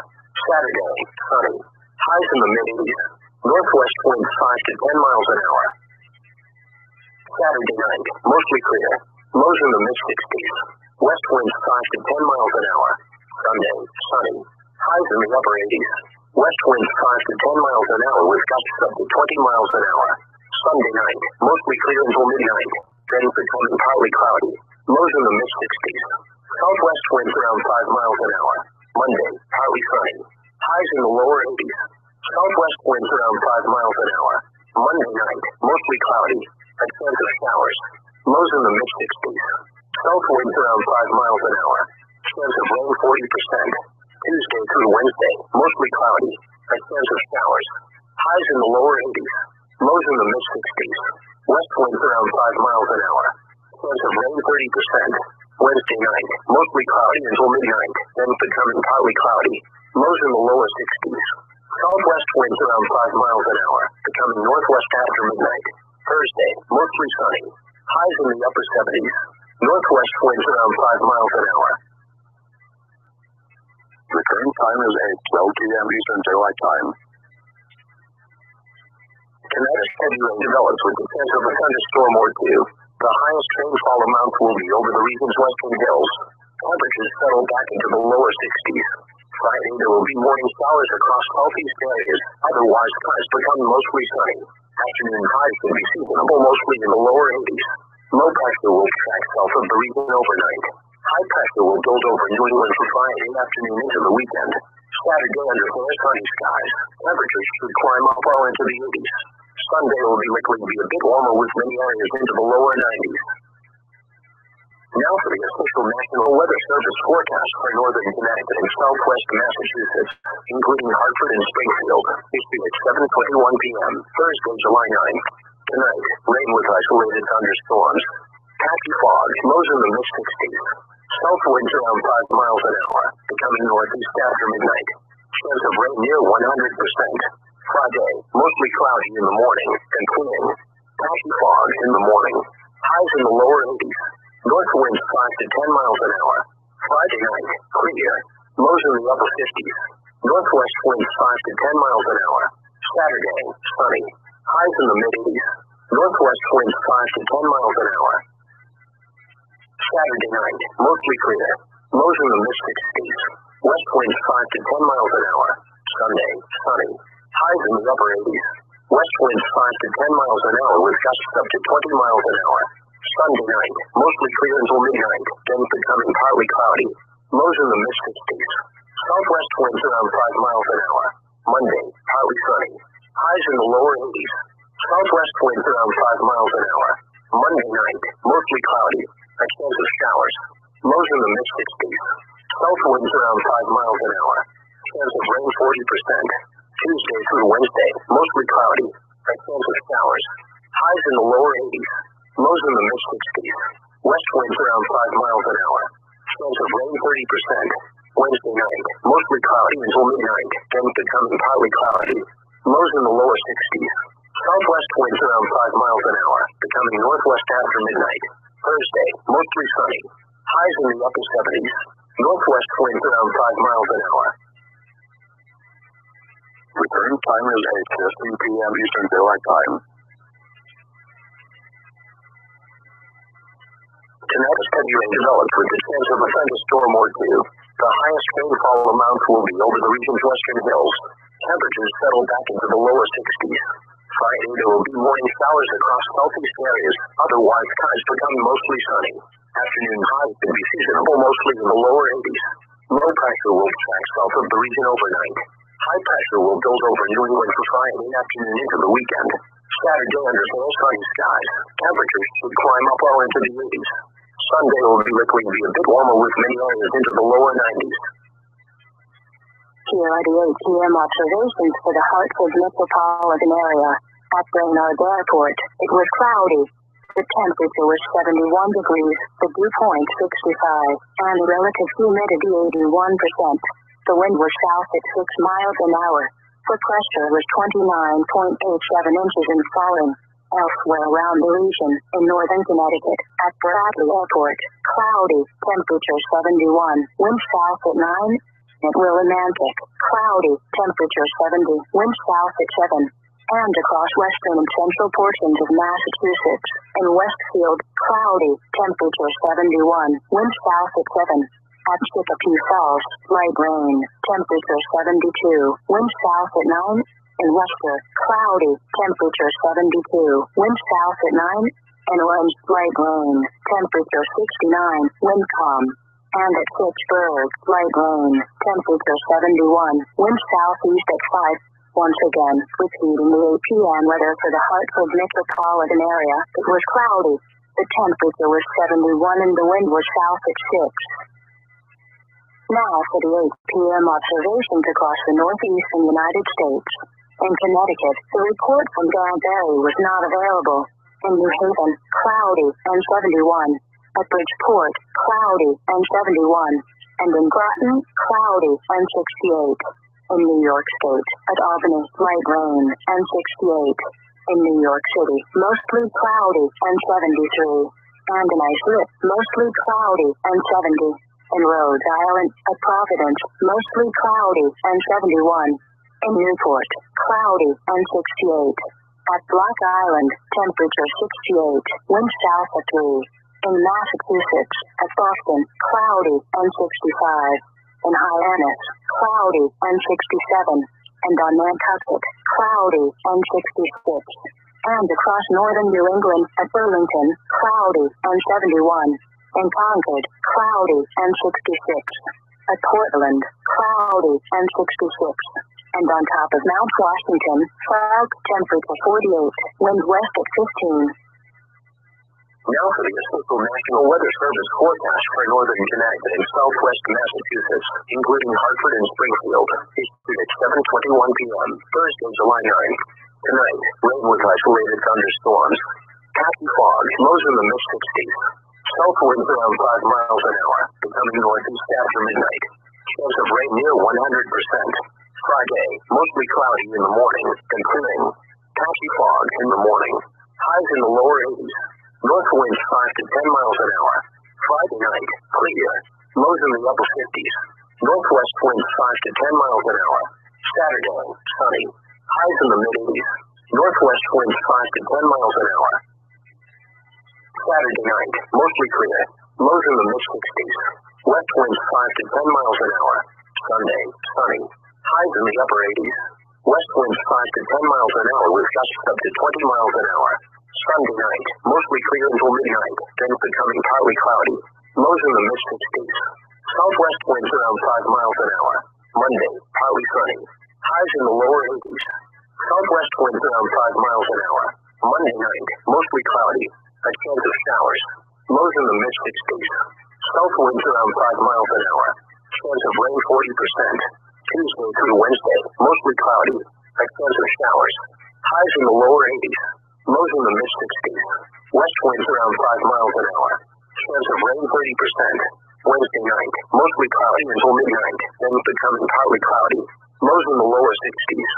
Saturday, sunny. Highs in the mid-80s. Northwest winds 5 to 10 miles an hour. Saturday night, mostly clear. Lows in the mid-60s. West winds 5 to 10 miles an hour. Sunday, sunny. Highs in the upper 80s. West winds 5 to 10 miles an hour with gusts up to 20 miles an hour. Sunday night, mostly clear until midnight. Then becoming partly cloudy. Lows in the mid-60s. Southwest winds around 5 miles an hour. Monday, partly sunny. Highs in the lower 80s. Southwest winds around 5 miles an hour. Monday night, mostly cloudy. A chance of showers. Lows in the mid-60s. South winds around 5 miles an hour. Chance of rain 40%. Tuesday through Wednesday, mostly cloudy. A chance of showers. Highs in the lower 80s. Lows in the mid-60s. West winds around 5 miles an hour. Chance of rain 30%. Wednesday night, mostly cloudy until midnight, then becoming partly cloudy. Lows in the lower 60s. Southwest winds around 5 miles an hour, becoming northwest after midnight. Thursday, mostly sunny. Highs in the upper 70s. Northwest winds around 5 miles an hour. The current time is 8:12 p.m. Eastern Daylight Time. Tonight, heavy rain develops with the chance of a thunderstorm or two. The highest rainfall amount will be over the region's western hills. Temperatures settle back into the lower 60s. Friday, there will be morning showers across southeast areas. Otherwise, skies become mostly sunny. Afternoon highs will be seasonable, mostly in the lower 80s. Low pressure will track south of the region overnight. High pressure will build over New England for Friday afternoon into the weekend. Saturday, under fair sunny skies. Temperatures should climb up well into the 80s. Sunday will be likely to be a bit warmer with many areas into the lower 90s. Now for the official National Weather Service forecast for northern Connecticut and southwest Massachusetts, including Hartford and Springfield, issued at 7:21 p.m., Thursday, July 9th. Tonight, rain with isolated thunderstorms. Patchy fog, lows in the mid-60s. South winds around 5 miles an hour, becoming northeast after midnight. Chance of rain near 100%. Friday, mostly cloudy in the morning, and clearing. Patchy fog in the morning. Highs in the lower 80s. North winds 5 to 10 miles an hour. Friday night, clear. Lows in the upper 50s. Northwest winds 5 to 10 miles an hour. Saturday, sunny. Highs in the mid-80s. Northwest winds 5 to 10 miles an hour. Saturday night, mostly clear. Lows in the mid-60s. West winds 5 to 10 miles an hour. Sunday, sunny. Highs in the upper 80s. West winds 5 to 10 miles an hour with gusts up to 20 miles an hour. Sunday night, mostly clear until midnight, then becoming partly cloudy. Lows in the mid-60s. Southwest winds around 5 miles an hour. Monday, partly sunny. Highs in the lower 80s. Southwest winds around 5 miles an hour. Monday night, mostly cloudy. A chance of showers. Lows in the mid-60s. South winds around 5 miles an hour. Chance of rain 40%. Tuesday through Wednesday, mostly cloudy. A chance of showers. Highs in the lower 80s. Lows in the mid-60s. West winds around 5 miles an hour. Chance of rain 30%. Wednesday night, mostly cloudy until midnight, then becoming partly cloudy. Lows in the lower 60s. Southwest winds around 5 miles an hour, becoming northwest after midnight. Thursday, mostly sunny. Highs in the upper 70s. Northwest winds around 5 miles an hour. The current time is 8:15 p.m. Eastern Daylight Time. Tonight, heavy rain develops with the chance of a thunderstorm or two. The highest rainfall amount will be over the region's western hills. Temperatures settle back into the lower 60s. Friday, there will be morning showers across southeast areas. Otherwise, skies become mostly sunny. Afternoon highs could be seasonable, mostly in the lower 80s. Low pressure will track south of the region overnight. High pressure will build over New England for Friday afternoon into the weekend. Saturday, under fair sunny skies. Temperatures should climb up well into the 80s. Sunday will be likely to be a bit warmer with many areas into the lower 90s. Here are the 8 p.m. observations for the Hartford metropolitan area. At Brainerd Airport, it was cloudy. The temperature was 71 degrees, the dew point 65, and the relative humidity 81%. The wind was south at 6 miles an hour. The pressure was 29.87 inches and falling. Elsewhere around the region, in northern Connecticut, at Bradley Airport, cloudy, temperature 71, wind south at 9. At Willimantic, cloudy, temperature 70, wind south at 7. And across western and central portions of Massachusetts. In Westfield, cloudy, temperature 71, wind south at 7. At Chicopee Falls, light rain, temperature 72, wind south at 9. In Worcester, cloudy, temperature 72, wind south at 9. In Orange, light rain, temperature 69, wind calm. And at Pittsburgh, light rain, temperature 71, wind southeast at 5. Once again, repeating the 8 p.m. weather for the Hartford metropolitan area, it was cloudy. The temperature was 71 and the wind was south at 6. Now for the 8 p.m. observations across the northeastern United States. In Connecticut, the report from Danbury was not available. In New Haven, cloudy and 71. At Bridgeport, cloudy and 71. And in Groton, cloudy and 68. In New York State, at Albany, light rain and 68. In New York City, mostly cloudy and 73. And in Islip, mostly cloudy and 70. In Rhode Island, at Providence, mostly cloudy and 71. In Newport, cloudy and 68. At Block Island, temperature 68, wind south at 3. In Massachusetts, at Boston, cloudy and 65. In Hyannis, cloudy and 67. And on Nantucket, cloudy and 66. And across northern New England, at Burlington, cloudy and 71. In Concord, cloudy and 66. At Portland, cloudy and 66. And on top of Mount Washington, fog, temperature 48, wind west at 15. Now for the official National Weather Service forecast for northern Connecticut and southwest Massachusetts, including Hartford and Springfield, issued at 7:21 p.m., Thursday, July 9th. Tonight, rain with isolated thunderstorms. Patchy fog, lows in the mid-60s. South winds around 5 miles an hour, becoming northeast after midnight. Chance of rain near 100%. Friday, mostly cloudy in the morning, and clearing. Patchy fog in the morning. Highs in the lower 80s. North winds 5 to 10 miles an hour. Friday night, clear. Lows in the upper 50s. Northwest winds 5 to 10 miles an hour. Saturday, sunny. Highs in the mid-80s. Northwest winds 5 to 10 miles an hour. Saturday night, mostly clear. Lows in the mid-60s. West winds 5 to 10 miles an hour. Sunday, sunny. Highs in the upper 80s. West winds 5 to 10 miles an hour with gusts up to 20 miles an hour. Sunday night, mostly clear until midnight, then becoming partly cloudy. Lows in the mid-60s. Southwest winds around 5 miles an hour. Monday, partly sunny. Highs in the lower 80s. Southwest winds around 5 miles an hour. Monday night, mostly cloudy. A chance of showers. Lows in the mid-60s. South winds around 5 miles an hour. Chance of rain 40%. Tuesday through Wednesday, mostly cloudy. A chance of showers. Highs in the lower 80s. Lows in the mid-60s. West winds around 5 miles an hour. Chance of rain 30%. Wednesday night, mostly cloudy until midnight, then becoming partly cloudy. Lows in the lower 60s.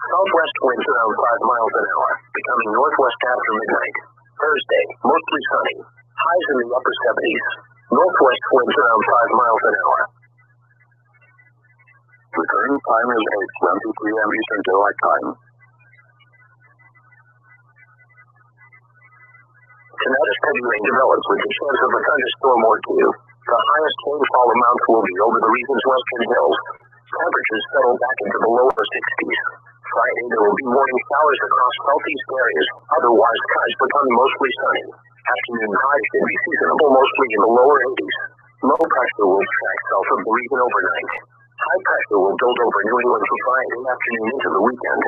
Southwest winds around 5 miles an hour, becoming northwest after midnight. Thursday, mostly sunny. Highs in the upper 70s. Northwest winds around 5 miles an hour. The current time is 8:20 p.m. Eastern Daylight Time. Tonight, heavy rain develops with the chance of a thunderstorm or two. The highest rainfall amounts will be over the region's western hills. Temperatures settle back into the lower 60s. Friday, there will be morning showers across southeast areas. Otherwise, skies become mostly sunny. Afternoon highs should be seasonable, mostly in the lower 80s. Low pressure will track south of the region overnight. High pressure will build over New England for Friday afternoon into the weekend.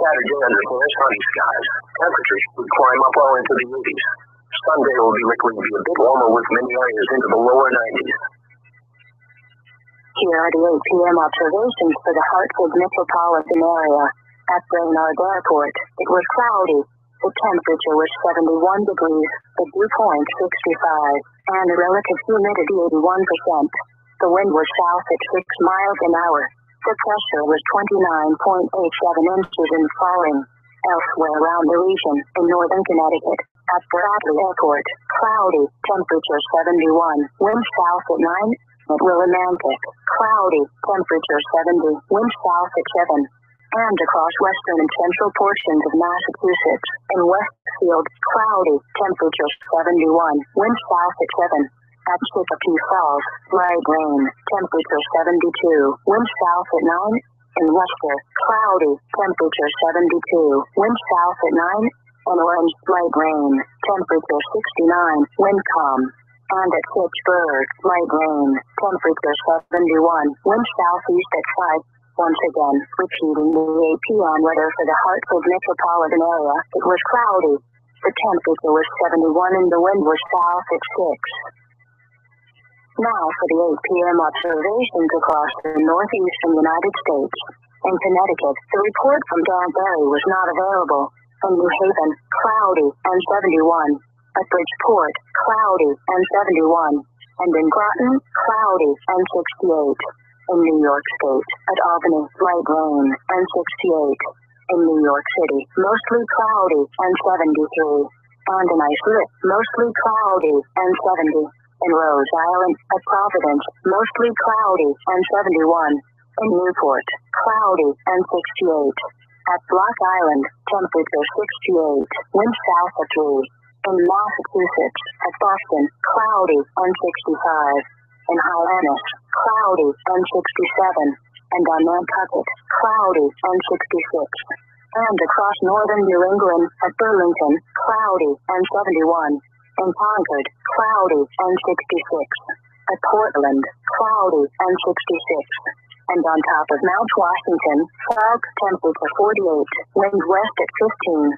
Saturday, under clear sunny skies, temperatures should climb up well into the 80s. Sunday will be likely to be a bit warmer with many areas into the lower 90s. Here are the 8 p.m. observations for the Hartford metropolitan area. At Brainerd Airport, it was cloudy. The temperature was 71 degrees, the dew point 65, and the relative humidity 81%. The wind was south at 6 miles an hour. The pressure was 29.87 inches and falling. Elsewhere around the region, in northern Connecticut, at Bradley Airport, cloudy, temperature 71, wind south at 9. At Willimantic, cloudy, temperature 70, wind south at 7. And across western and central portions of Massachusetts and Westfield, cloudy, temperature 71, wind south at 7. At Chicopee Falls, light rain, temperature 72, wind south at 9. In Worcester, cloudy, temperature 72, wind south at 9. In Orange, light rain, temperature 69, wind calm. And at Pittsburgh, light rain, temperature 71, wind southeast at 5. Once again, repeating the 8 p.m. weather for the Hartford metropolitan area, it was cloudy. The temperature was 71 and the wind was south at 6. Now for the 8 p.m. observations across the northeastern United States. In Connecticut, the report from Danbury was not available. In New Haven, cloudy and 71. At Bridgeport, cloudy and 71. And in Groton, cloudy and 68. In New York State, at Albany, light rain and 68. In New York City, mostly cloudy and 73. And in Islip, mostly cloudy and 70. In Rhode Island, at Providence, mostly cloudy and 71. In Newport, cloudy and 68. At Block Island, temperature 68, wind south at 3. In Massachusetts, at Boston, cloudy and 65. In Hyannis, cloudy and 67. And on Nantucket, cloudy and 66. And across northern New England, at Burlington, cloudy and 71. In Concord, cloudy and 66. At Portland, cloudy and 66. And on top of Mount Washington, fog, temperature 48, wind west at 15.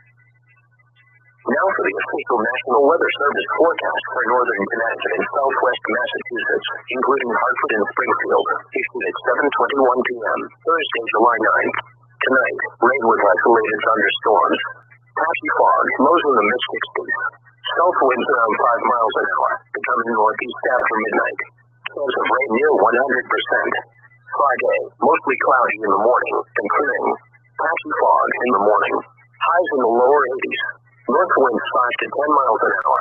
Now for the official National Weather Service forecast for northern Connecticut and southwest Massachusetts, including Hartford and Springfield, issued at 7:21 p.m., Thursday, July 9th. Tonight, rain with isolated thunderstorms. Patchy fog, lows in the mid-60s. South winds around 5 miles an hour, becoming northeast after midnight. Chance of rain near 100%. Friday, mostly cloudy in the morning and clearing. Patchy fog in the morning. Highs in the lower 80s. North winds 5 to 10 miles an hour.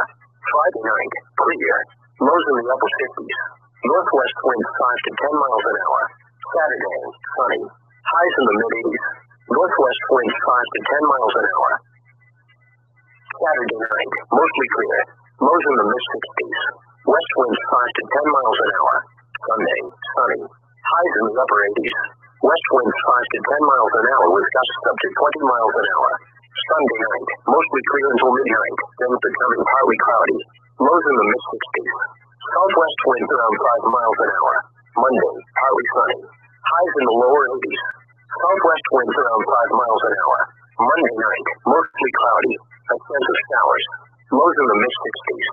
Friday night, clear. Lows in the upper 50s. Northwest winds 5 to 10 miles an hour. Saturday, sunny. Highs in the mid-80s. Northwest winds 5 to 10 miles an hour. Saturday night, mostly clear. Lows in the mid-60s. West winds 5 to 10 miles an hour. Sunday, sunny. Highs in the upper 80s. West winds 5 to 10 miles an hour with gusts up to 20 miles an hour. Sunday night, mostly clear until midnight, then becoming partly cloudy. Lows in the mid-60s. Southwest winds around 5 miles an hour. Monday, partly sunny. Highs in the lower 80s. Southwest winds around 5 miles an hour. Monday night, mostly cloudy. A chance of showers. Lows in the mid-60s.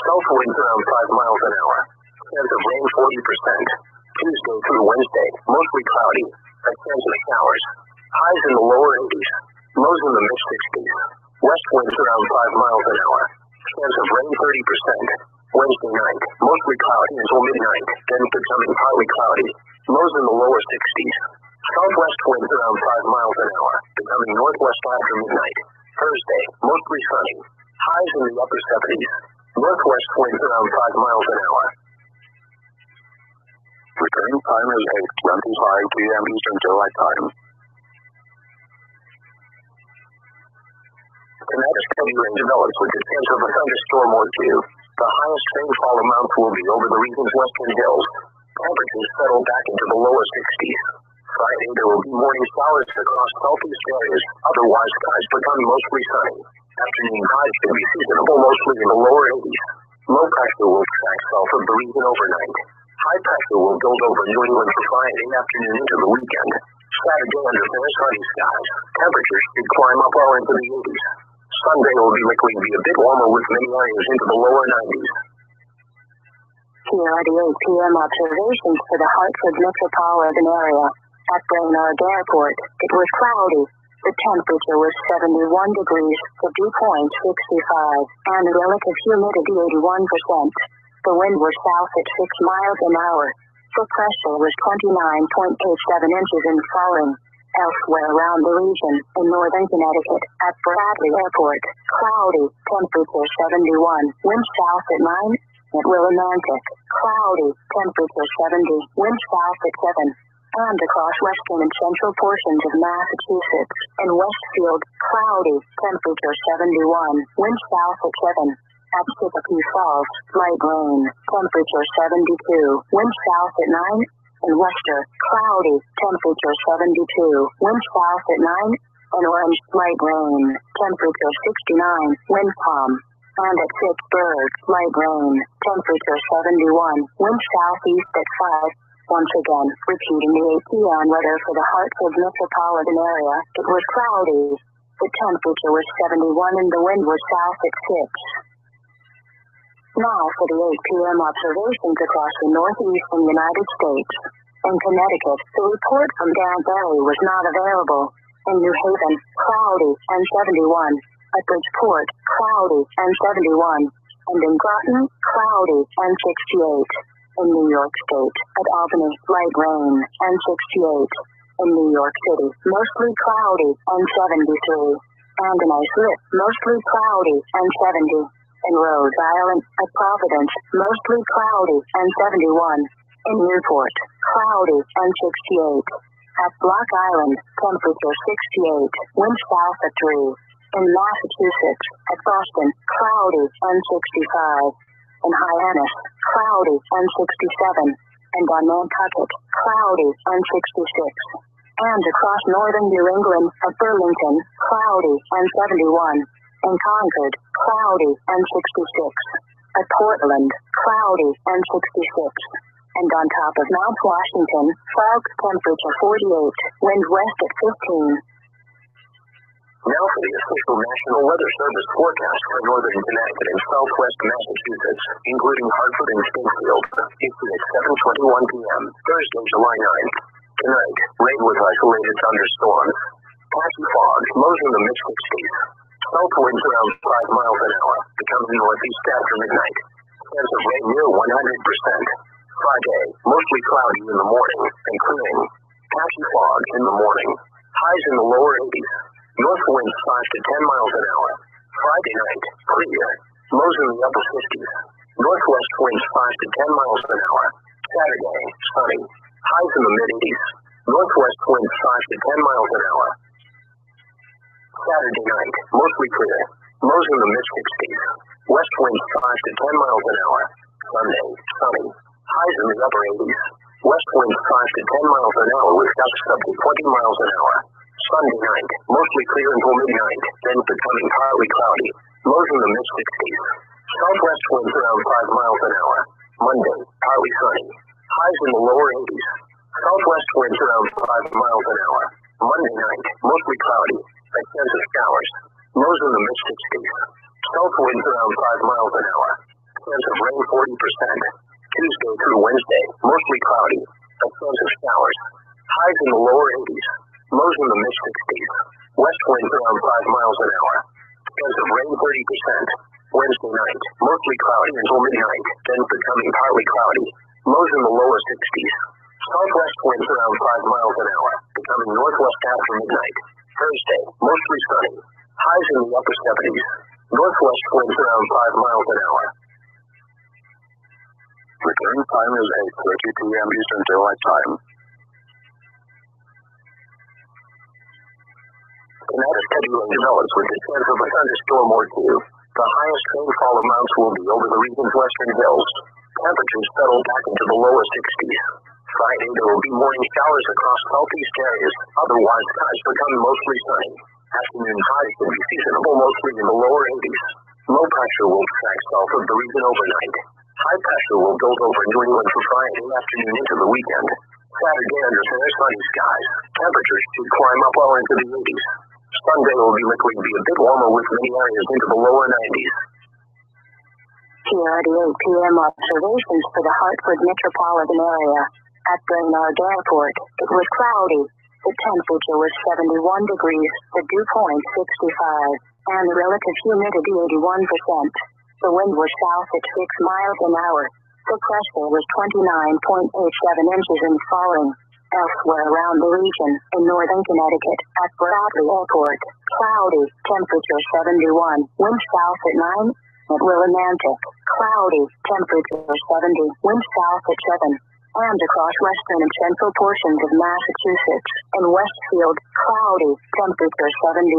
South winds around 5 miles an hour. Chance of rain 40%. Tuesday through Wednesday, mostly cloudy. A chance of showers. Highs in the lower 80s. Lows in the mid-60s. West winds around 5 miles an hour. Chance of rain 30%. Wednesday night, mostly cloudy until midnight, then becoming partly cloudy. Lows in the lower 60s. Southwest winds around 5 miles an hour, becoming northwest after midnight. Thursday, mostly sunny. Highs in the upper 70s. Northwest winds around 5 miles an hour. Return time is 8:25 p.m. Eastern Daylight Time. Tonight's heavy rain develops with the chance of a thunderstorm or two. The highest rainfall amounts will be over the region's western hills. Temperatures settle back into the lower 60s. Friday, there will be morning showers across southeast areas, otherwise skies become mostly sunny. Afternoon highs should be seasonable mostly in the lower 80s. Low pressure will track south of the region overnight. High pressure will build over New England for Friday afternoon into the weekend. Saturday under fair sunny skies. Temperatures should climb up well into the 80s. Sunday will be likely to be a bit warmer with many areas into the lower 90s. Here are the 8 p.m. observations for the Hartford metropolitan area. At Brainerd Airport, it was cloudy. The temperature was 71 degrees, the dew point 65, and the relative humidity 81%. The wind was south at 6 miles an hour. The pressure was 29.87 inches and falling. Elsewhere around the region, in northern Connecticut, at Bradley Airport, cloudy, temperature 71, wind south at 9. at Willimantic, cloudy, temperature 70, wind south at 7. And across western and central portions of Massachusetts and Westfield, cloudy, temperature 71, wind south at 7. At Chicopee Falls, light rain, temperature 72, wind south at 9. In Worcester, cloudy, temperature 72, wind south at 9. In Orange, light rain, temperature 69, wind calm. And at Pittsburgh, light rain, temperature 71, wind southeast at 5. Once again, repeating the 8 p.m. weather for the Hartford metropolitan area, it was cloudy. The temperature was 71 and the wind was south at 6. Now for the 8 p.m. observations across the northeastern United States. In Connecticut, the report from Danbury was not available. In New Haven, cloudy and 71. At Bridgeport, cloudy and 71. And in Groton, cloudy and 68. In New York State, at Albany, light rain and 68. In New York City, mostly cloudy and 73. And in Islip, mostly cloudy and 70. In Rhode Island, at Providence, mostly cloudy and 71. In Newport, cloudy and 68. At Block Island, temperature 68, wind south at 3. In Massachusetts, at Boston, cloudy and 65. In Hyannis, cloudy and 67. And on Nantucket, cloudy and 66. And across northern New England, at Burlington, cloudy and 71. In Concord, cloudy and 66. At Portland, cloudy and 66. And on top of Mount Washington, fog, temperature 48, wind west at 15. Now for the official National Weather Service forecast for northern Connecticut and southwest Massachusetts, including Hartford and Springfield. Issued at 7:21 p.m., Thursday, July 9th. Tonight, rain with isolated thunderstorms. Patchy fog, lows in the mid-60s. South winds around 5 miles an hour, becoming northeast after midnight. Chance of rain near 100%. Friday, mostly cloudy in the morning and clearing. Patchy fog in the morning. Highs in the lower 80s. North winds 5 to 10 miles an hour. Friday night, clear. Lows in the upper 50s. Northwest winds 5 to 10 miles an hour. Saturday, sunny. Highs in the mid-80s. Northwest winds 5 to 10 miles an hour. Saturday night, mostly clear. Lows in the mid-60s. West winds 5 to 10 miles an hour. Sunday, sunny. Highs in the upper 80s. West winds 5 to 10 miles an hour with gusts up to 20 miles an hour. Sunday night, mostly clear until midnight, then becoming partly cloudy. Lows in the mid-60s. Southwest winds around 5 miles an hour. Monday, partly sunny. Highs in the lower 80s. Southwest winds around 5 miles an hour. Monday night, mostly cloudy. A chance of showers. Lows in the mid-60s. South winds around 5 miles an hour. Chance of rain 40%. Tuesday through Wednesday, mostly cloudy. A chance of showers. Highs in the lower 80s. Lows in the mid-60s. West winds around 5 miles an hour. Chance of rain 30%. Wednesday night, mostly cloudy until midnight, then becoming partly cloudy. Lows in the lower 60s. Southwest winds around 5 miles an hour, becoming northwest after midnight. Thursday, mostly sunny. Highs in the upper 70s. Northwest winds around 5 miles an hour. Return time is 8:30 p.m. Eastern Daylight Time. Tonight, scheduling develops with the chance of a thunderstorm or two. The highest rainfall amounts will be over the region's western hills. Temperatures settle back into the lower 60s. Friday, there will be morning showers across southeast areas. Otherwise, skies become mostly sunny. Afternoon highs will be seasonable, mostly in the lower 80s. Low pressure will track south of the region overnight. High pressure will build over New England for Friday afternoon into the weekend. Saturday, under fair sunny skies, temperatures should climb up well into the 80s. Sunday will be likely to be a bit warmer with many areas into the lower 90s. Here are the 8 p.m. observations for the Hartford metropolitan area. At Brainerd Airport, it was cloudy. The temperature was 71 degrees, the dew point 65, and the relative humidity 81%. The wind was south at 6 miles an hour. The pressure was 29.87 inches and falling. Elsewhere around the region, in northern Connecticut, at Bradley Airport, cloudy, temperature 71, wind south at 9. at Willimantic, cloudy, temperature 70, wind south at 7. And across western and central portions of Massachusetts and Westfield, cloudy, temperature 71,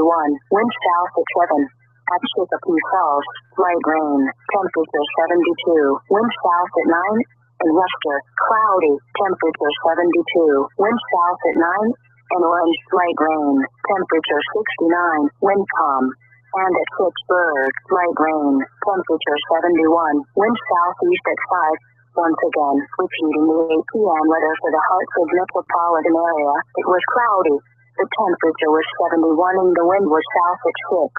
wind south at 7. At Chicopee Falls, light rain, temperature 72, wind south at 9. In Worcester, cloudy, temperature 72, wind south at 9. In Orange, light rain, temperature 69, wind calm. And at Pittsburgh, light rain, temperature 71, wind southeast at 5. Once again, repeating the 8 p.m. weather for the Hartford metropolitan area, it was cloudy. The temperature was 71 and the wind was south at 6.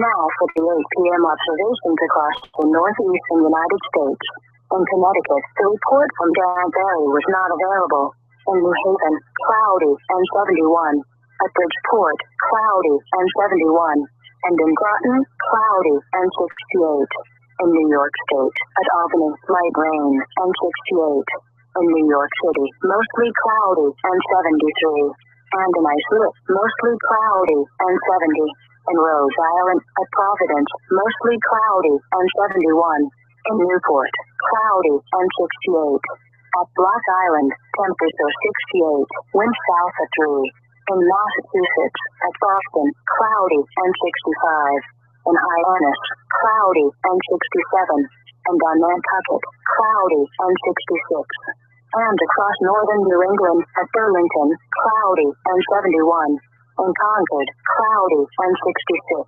Now for the 8 p.m. observations across the northeastern United States. In Connecticut, the report from Danbury was not available. In New Haven, cloudy and 71. At Bridgeport, cloudy and 71. And in Groton, cloudy and 68. In New York State, at Albany, light rain and 68. In New York City, mostly cloudy and 73. And in Islip, mostly cloudy and 70. In Rhode Island, at Providence, mostly cloudy and 71. In Newport, cloudy and 68. At Block Island, temperature 68, wind south at 3. In Massachusetts, at Boston, cloudy and 65. In Hyannis, cloudy and 67. And on Nantucket, cloudy and 66. And across northern New England, at Burlington, cloudy and 71. In Concord, cloudy and 66.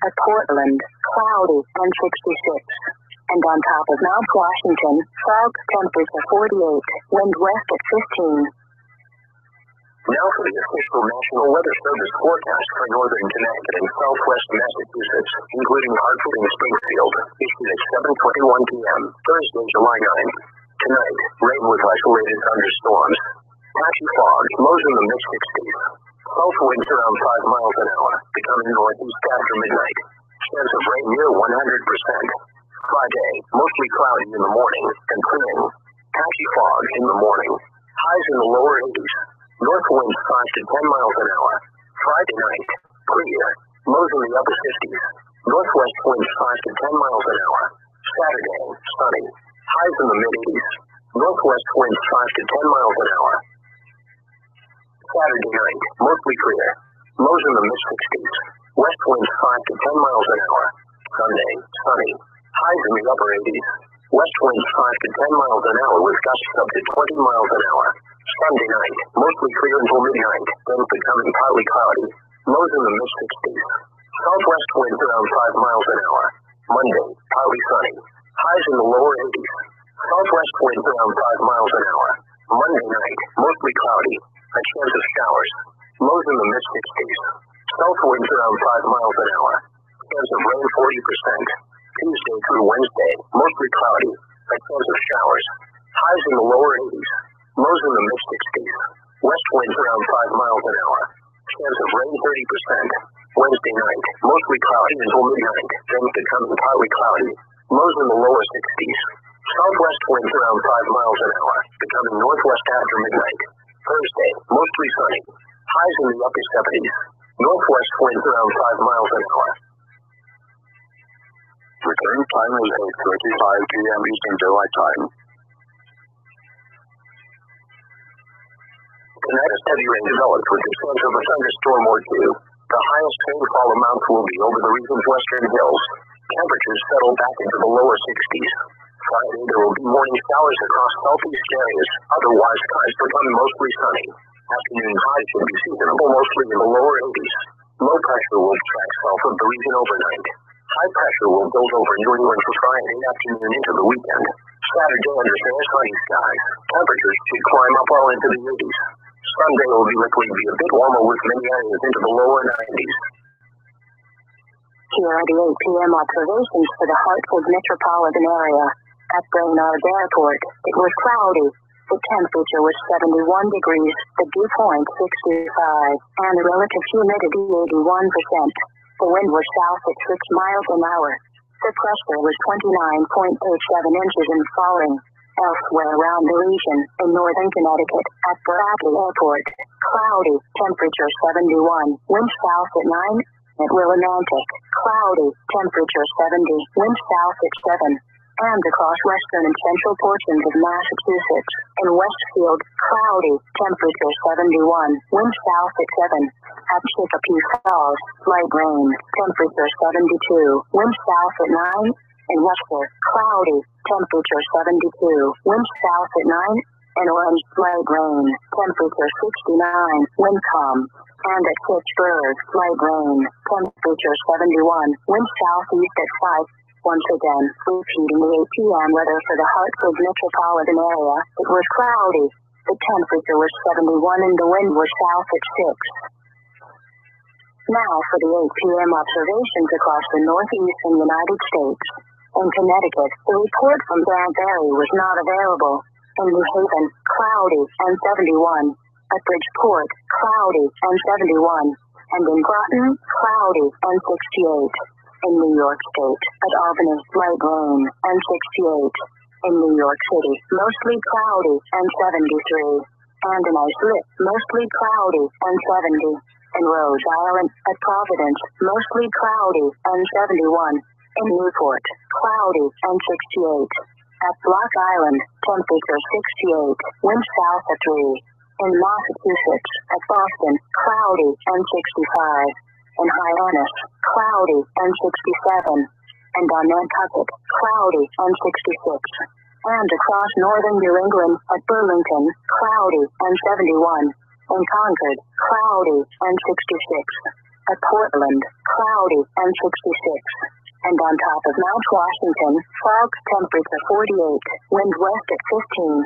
At Portland, cloudy and 66. And on top of Mount Washington, fog, temperature 48, wind west at 15. Now for the official National Weather Service forecast for northern Connecticut and southwest Massachusetts, including Hartford and Springfield, issued at 7:21 p.m., Thursday, July 9th. Tonight, rain with isolated thunderstorms. Patchy fog, lows in the mid-60s. South winds around 5 miles an hour, becoming northeast after midnight. Chance of rain near 100%. Friday, mostly cloudy in the morning and clearing. Patchy fog in the morning. Highs in the lower 80s. North winds 5 to 10 miles an hour. Friday night, clear. Lows in the upper 50s. Northwest winds 5 to 10 miles an hour. Saturday, sunny. Highs in the mid-80s. Northwest winds 5 to 10 miles an hour. Saturday night, mostly clear. Lows in the mid-60s. West winds 5 to 10 miles an hour. Sunday, sunny. Highs in the upper 80s. West winds 5 to 10 miles an hour with gusts up to 20 miles an hour. Sunday night, mostly clear until midnight, then becoming partly cloudy. Lows in the mid-60s. Southwest winds around 5 miles an hour. Monday, partly sunny. Highs in the lower 80s. Southwest winds around 5 miles an hour. Monday night, mostly cloudy. A chance of showers. Lows in the mid-60s. South winds around 5 miles an hour. Chance of rain 40%. Tuesday through Wednesday, mostly cloudy. A chance of showers. Highs in the lower 80s. Lows in the mid-60s. West winds around 5 miles an hour. Chance of rain 30%. Wednesday night, mostly cloudy until midnight, then becoming partly cloudy. Lows in the lower 60s. Southwest winds around 5 miles an hour, becoming northwest after midnight. Thursday, mostly sunny. Highs in the upper 70s. Northwest winds around 5 miles an hour. Return time is 8:35 p.m. Eastern Daylight Time. Tonight's heavy rain develops with the chance of a thunderstorm or two. The highest rainfall amounts will be over the region's western hills. Temperatures settle back into the lower 60s. Friday, there will be morning showers across southeast areas. Otherwise, skies become mostly sunny. Afternoon highs should be seasonable, mostly in the lower 80s. Low pressure will track south of the region overnight. High pressure will build over New England for Friday afternoon into the weekend. Saturday, under fair sunny skies. Temperatures should climb up well into the 80s. Sunday will be likely to be a bit warmer with many areas into the lower 90s. Here are the 8 p.m. observations for the Hartford metropolitan area. At Brainerd Airport, it was cloudy. The temperature was 71 degrees, the dew point 65, and the relative humidity 81%. The wind was south at 6 miles an hour. The pressure was 29.87 inches and falling. Elsewhere around the region, in northern Connecticut, at Bradley Airport, cloudy, temperature 71, wind south at 9. at Willimantic, cloudy, temperature 70, wind south at 7. And across western and central portions of Massachusetts and Westfield, cloudy, temperature 71, wind south at 7. At Chicopee Falls, light rain, temperature 72, wind south at 9. In Webster, cloudy, temperature 72, wind south at 9. In Orange, light rain, temperature 69, wind calm. And at Pittsburgh, light rain, temperature 71, wind southeast at 5. Once again, repeating the 8 p.m. weather for the Hartford metropolitan area, it was cloudy. The temperature was 71 and the wind was south at 6. Now for the 8 p.m. observations across the northeastern United States. In Connecticut, the report from Danbury was not available. In New Haven, cloudy and 71. At Bridgeport, cloudy and 71. And in Groton, cloudy and 68. In New York State, at Albany, light rain and 68. In New York City, mostly cloudy and 73. And in Islip, mostly cloudy and 70. In Rhode Island, at Providence, mostly cloudy and 71. In Newport, cloudy and 68. At Block Island, temperature 68, wind south at 3. In Massachusetts, at Boston, cloudy and 65. In Hyannis, cloudy and 67. And on Nantucket, cloudy and 66. And across northern New England, at Burlington, cloudy and 71. In Concord, cloudy and 66. At Portland, cloudy and 66. And on top of Mount Washington, fog, temperature 48, wind west at 15.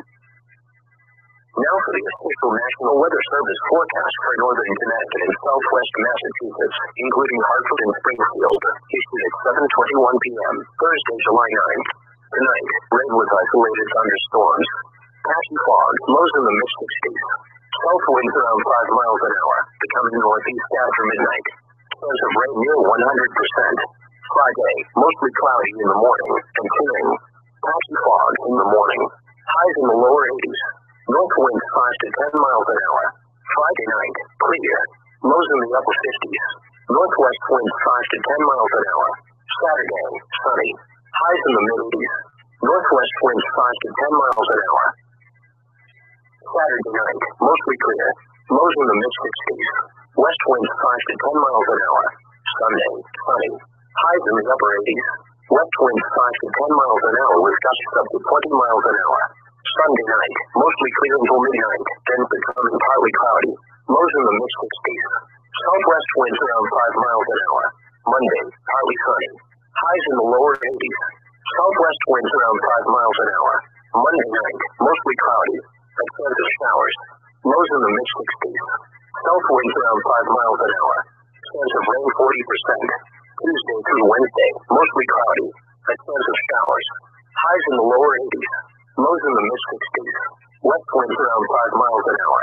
Now for the official National Weather Service forecast for northern Connecticut and southwest Massachusetts, including Hartford and Springfield, issued at 7:21 p.m., Thursday, July 9th. Tonight, rain with isolated thunderstorms. Patchy fog, lows in the mid-60s. South winds around 5 miles an hour, becoming northeast after midnight. Chance of rain near 100%. Friday, mostly cloudy in the morning, and clearing. Patchy fog in the morning. Highs in the lower 80s. North winds 5 to 10 miles an hour. Friday night, clear. Lows in the upper 50s. Northwest winds 5 to 10 miles an hour. Saturday, sunny. Highs in the mid-80s. Northwest winds 5 to 10 miles an hour. Saturday night, mostly clear. Lows in the mid-60s. West winds 5 to 10 miles an hour. Sunday, sunny. Highs in the upper 80s. West winds 5 to 10 miles an hour with gusts up to 20 miles an hour. Sunday night, mostly clear until midnight, then becoming partly cloudy. Lows in the mid-60s. Southwest winds around 5 miles an hour. Monday, partly sunny. Highs in the lower 80s. Southwest winds around 5 miles an hour. Monday night, mostly cloudy. A chance of showers. Lows in the mid-60s. South winds around 5 miles an hour. Chance of rain 40%. Tuesday through Wednesday, mostly cloudy. A chance of showers. Highs in the lower 80s. Lows in the mid-60s. West winds around 5 miles an hour.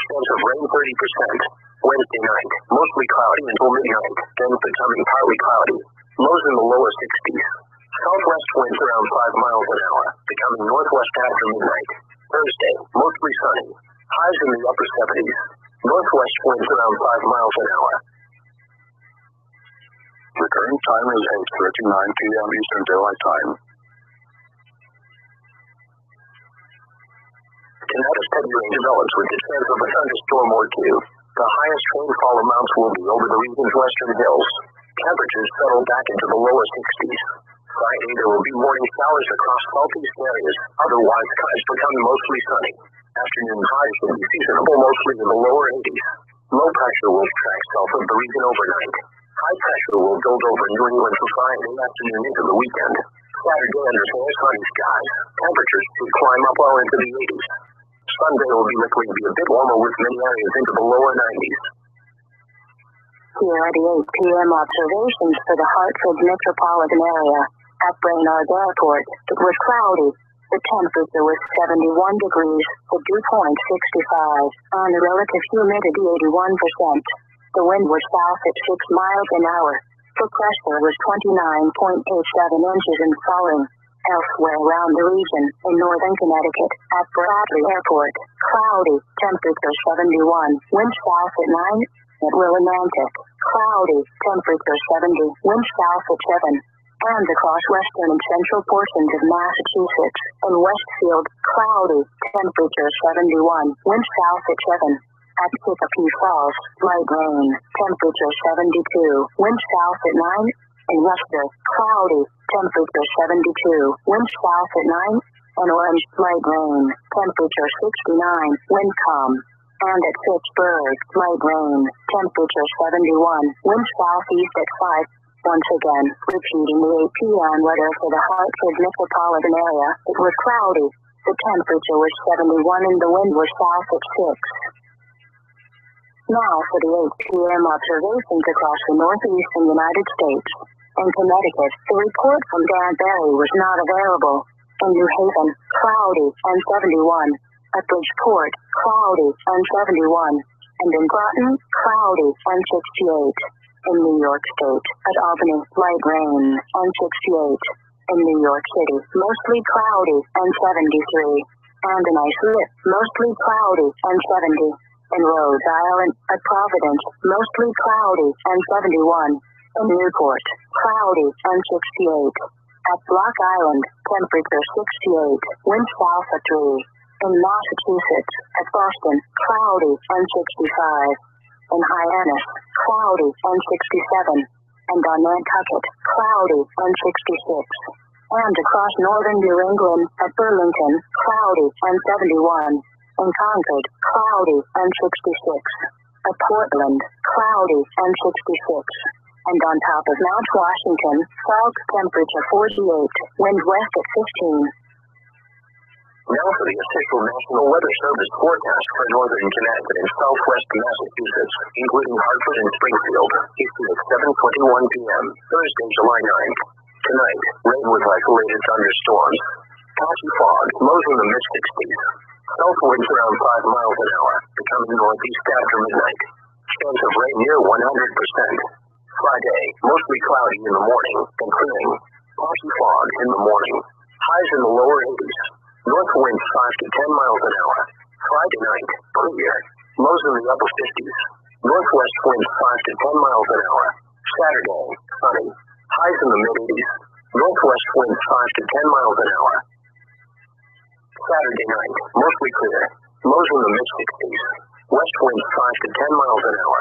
Chance of rain 30%. Wednesday night, mostly cloudy until midnight, then becoming partly cloudy. Lows in the lower 60s. Southwest winds around 5 miles an hour, becoming northwest after midnight. Thursday, mostly sunny. Highs in the upper 70s. Northwest winds around 5 miles an hour. The current time is 8:39 p.m. Eastern Daylight Time. Tonight, a steady rain develops with the chance of a thunderstorm or two. The highest rainfall amounts will be over the region's western hills. Temperatures settle back into the lower 60s. Friday, there will be morning showers across southeast areas. Otherwise, skies become mostly sunny. Afternoon highs will be seasonable mostly in the lower 80s. Low pressure will track south of the region overnight. High pressure will build over New England for Friday afternoon into the weekend. Saturday, under fair sunny skies. Temperatures should climb up well into the 80s. Sunday will be likely to be a bit warmer with many areas into the lower 90s. Here are the 8 p.m. observations for the Hartford metropolitan area. At Brainerd Airport, it was cloudy. The temperature was 71 degrees, the dew point 65, and the relative humidity 81%. The wind was south at 6 miles an hour. The pressure was 29.87 inches and falling. Elsewhere around the region, in northern Connecticut, at Bradley Airport, cloudy, temperature 71, wind south at 9. At Willimantic, cloudy, temperature 70, wind south at 7. And across western and central portions of Massachusetts and Westfield, cloudy, temperature 71, wind south at 7. At Chicopee Falls, light rain, temperature 72, wind south at 9. In Worcester, cloudy, temperature 72, wind south at 9. In Orange, light rain, temperature 69, wind calm. And at Pittsburgh, light rain, temperature 71, wind southeast at 5. Once again, repeating the 8 p.m. weather for the Hartford metropolitan area, it was cloudy. The temperature was 71 and the wind was south at 6. Now for the 8 p.m. observations across the northeastern United States. In Connecticut, the report from Danbury was not available. In New Haven, cloudy and 71. At Bridgeport, cloudy and 71. And in Groton, cloudy and 68. In New York State, at Albany, light rain and 68. In New York City, mostly cloudy and 73. And in Islip, mostly cloudy and 70. In Rhode Island, at Providence, mostly cloudy and 71. In Newport, cloudy and 68. At Block Island, temperature 68, wind south at 3. In Massachusetts, at Boston, cloudy and 65. In Hyannis, cloudy and 67. And on Nantucket, cloudy and 66. And across northern New England, at Burlington, cloudy and 71. In Concord, cloudy and 66. At Portland, cloudy and 66. And on top of Mount Washington, fog, temperature 48, wind west at 15. Now for the official National Weather Service forecast for northern Connecticut and southwest Massachusetts, including Hartford and Springfield, issued at 7:21 p.m., Thursday, July 9th. Tonight, rain with isolated thunderstorms. Patchy fog, lows in the mid-60s. South winds around 5 miles an hour, becoming northeast after midnight. Chance of rain near 100%. Friday, mostly cloudy in the morning, and clearing. Patchy fog in the morning. Highs in the lower 80s. North winds 5 to 10 miles an hour. Friday night, clear. Lows in the upper 50s. Northwest winds 5 to 10 miles an hour. Saturday, sunny. Highs in the mid-80s. Northwest winds 5 to 10 miles an hour. Saturday night, mostly clear. Lows in the mid-60s. West winds 5 to 10 miles an hour.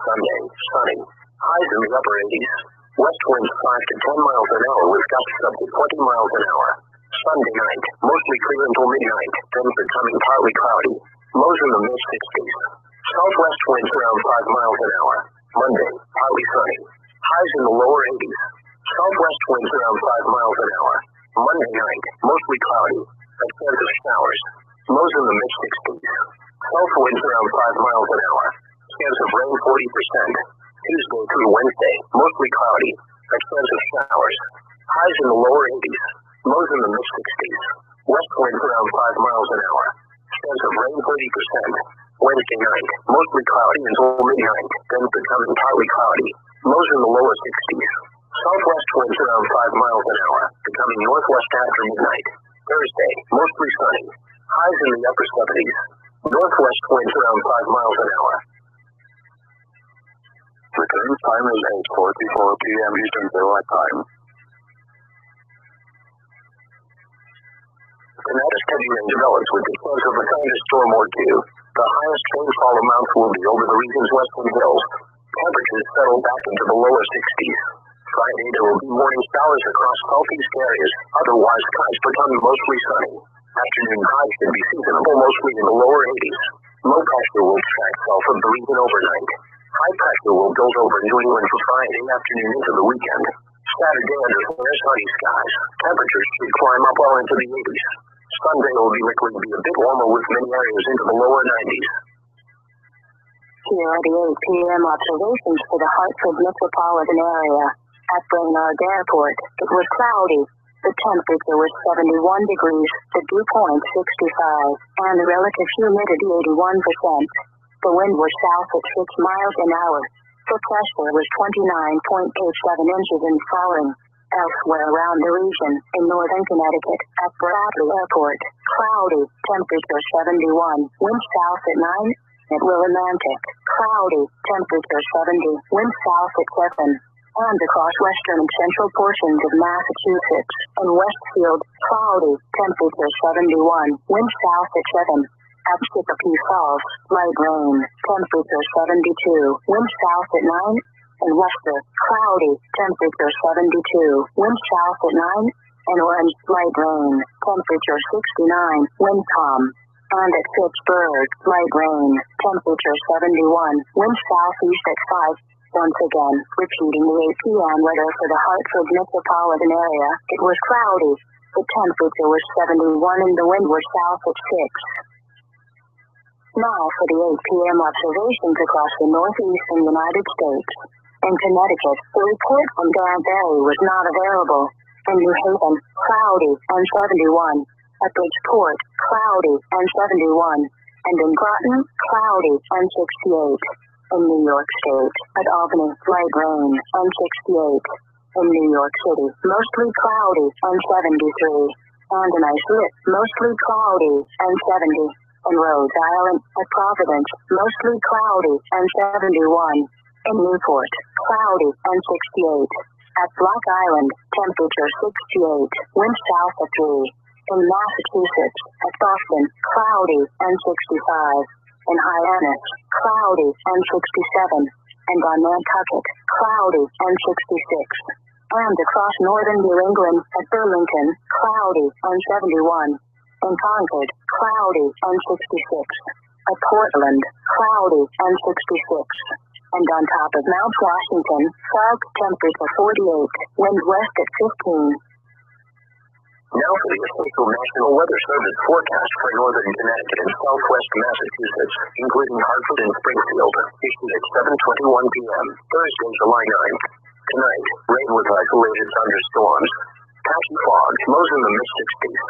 Sunday, sunny. Highs in the upper 80s. West winds 5 to 10 miles an hour with gusts up to 20 miles an hour. Sunday night, mostly clear until midnight, then becoming partly cloudy. Lows in the mid-60s. Southwest winds around 5 miles an hour. Monday, partly sunny. Highs in the lower 80s. Southwest winds around 5 miles an hour. Monday night, mostly cloudy. A chance of showers. Lows in the mid-60s. South winds around 5 miles an hour. Chance of rain 40%. Tuesday through Wednesday, mostly cloudy. A chance of showers. Highs in the lower 80s. Lows in the mid-60s. West winds around 5 miles an hour. Chance of rain 30%. Wednesday night, mostly cloudy until midnight, then becoming partly cloudy. Lows in the lower 60s. Southwest winds around 5 miles an hour, becoming northwest after midnight. Thursday, mostly sunny. Highs in the upper 70s. Northwest winds around 5 miles an hour. Return time is 8:44 p.m. Eastern Daylight Time. Tonight, a steady rain develops with the chance of a thunderstorm or two. The highest rainfall amounts will be over the region's western hills. Temperatures settle back into the lower 60s. Friday, there will be morning showers across southeast areas. Otherwise, skies become mostly sunny. Afternoon highs should be seasonable, mostly in the lower 80s. Low pressure will track south of the region overnight. High pressure will build over New England for Friday afternoon into the weekend. Saturday, under fair sunny skies, temperatures should climb up well into the 80s. Sunday will be likely to be a bit warmer with many areas into the lower 90s. Here are the 8 p.m. observations for the Hartford metropolitan area. At Brainerd Airport, it was cloudy. The temperature was 71 degrees, the dew point 65, and the relative humidity 81%. The wind was south at 6 miles an hour. The pressure was 29.87 inches and falling. Elsewhere around the region, in northern Connecticut, at Bradley Airport, cloudy, temperature 71, wind south at 9. At Willimantic, cloudy, temperature 70, wind south at 7. And across western and central portions of Massachusetts and Westfield, cloudy, temperature 71, wind south at 7. At Chicopee Falls, light rain, temperature 72, wind south at 9. And Worcester, cloudy, temperature 72, wind south at 9. And Orange, light rain, temperature 69, wind calm. And at Pittsburgh, light rain, temperature 71, wind southeast at 5. Once again, repeating the 8 p.m. weather for the Hartford metropolitan area, it was cloudy. The temperature was 71 and the wind was south at 6. Now for the 8 p.m. observations across the northeastern United States. In Connecticut, the report from Danbury was not available. In New Haven, cloudy and 71. At Bridgeport, cloudy and 71. And in Groton, cloudy and 68. In New York State, at Albany, light rain and 68. In New York City, mostly cloudy and 73. And in Islip, mostly cloudy and 70. In Rhode Island, at Providence, mostly cloudy and 71. In Newport, cloudy and 68. At Block Island, temperature 68, wind south at 3. In Massachusetts, at Boston, cloudy and 65. In Hyannis, cloudy and 67. And on Nantucket, cloudy and 66. And across northern New England, at Burlington, cloudy and 71. In Concord, cloudy and 66. At Portland, cloudy and 66. And on top of Mount Washington, fog, temperature 48, wind west at 15. Now for the official National Weather Service forecast for northern Connecticut and southwest Massachusetts, including Hartford and Springfield, issued at 7:21 p.m., Thursday, July 9th. Tonight, rain with isolated thunderstorms. Patchy fog, lows in the mid-60s.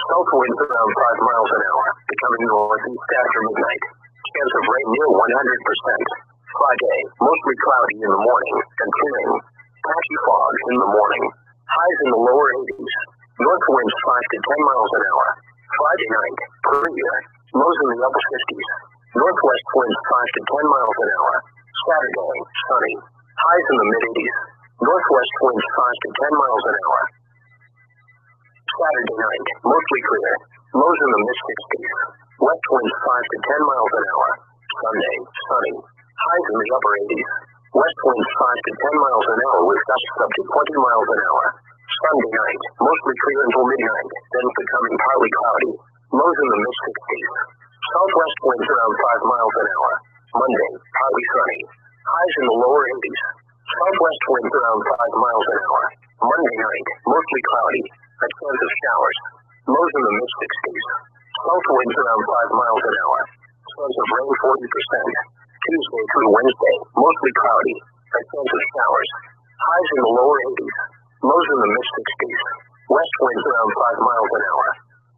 South winds around 5 miles an hour, becoming northeast after midnight. Chance of rain near 100%. Friday, mostly cloudy in the morning and clearing. Patchy fog in the morning. Highs in the lower 80s. North winds 5 to 10 miles an hour. Friday night, clear. Lows in the upper 50s. Northwest winds 5 to 10 miles an hour. Saturday, sunny. Highs in the mid-80s. Northwest winds 5 to 10 miles an hour. Saturday night, mostly clear. Lows in the mid-60s. West winds 5 to 10 miles an hour. Sunday, sunny. Highs in the upper 80s. West winds 5 to 10 miles an hour with gusts up to 20 miles an hour. Sunday night, mostly clear until midnight, then becoming partly cloudy. Lows in the mid-60s. Southwest winds around 5 miles an hour. Monday, partly sunny. Highs in the lower 80s. Southwest winds around 5 miles an hour. Monday night, mostly cloudy. A chance of showers. Lows in the mid-60s. South winds around 5 miles an hour. Chance of rain 40%. Tuesday through Wednesday, mostly cloudy. A chance of showers. Highs in the lower 80s. Lows in the mid-60s. West winds around 5 miles an hour.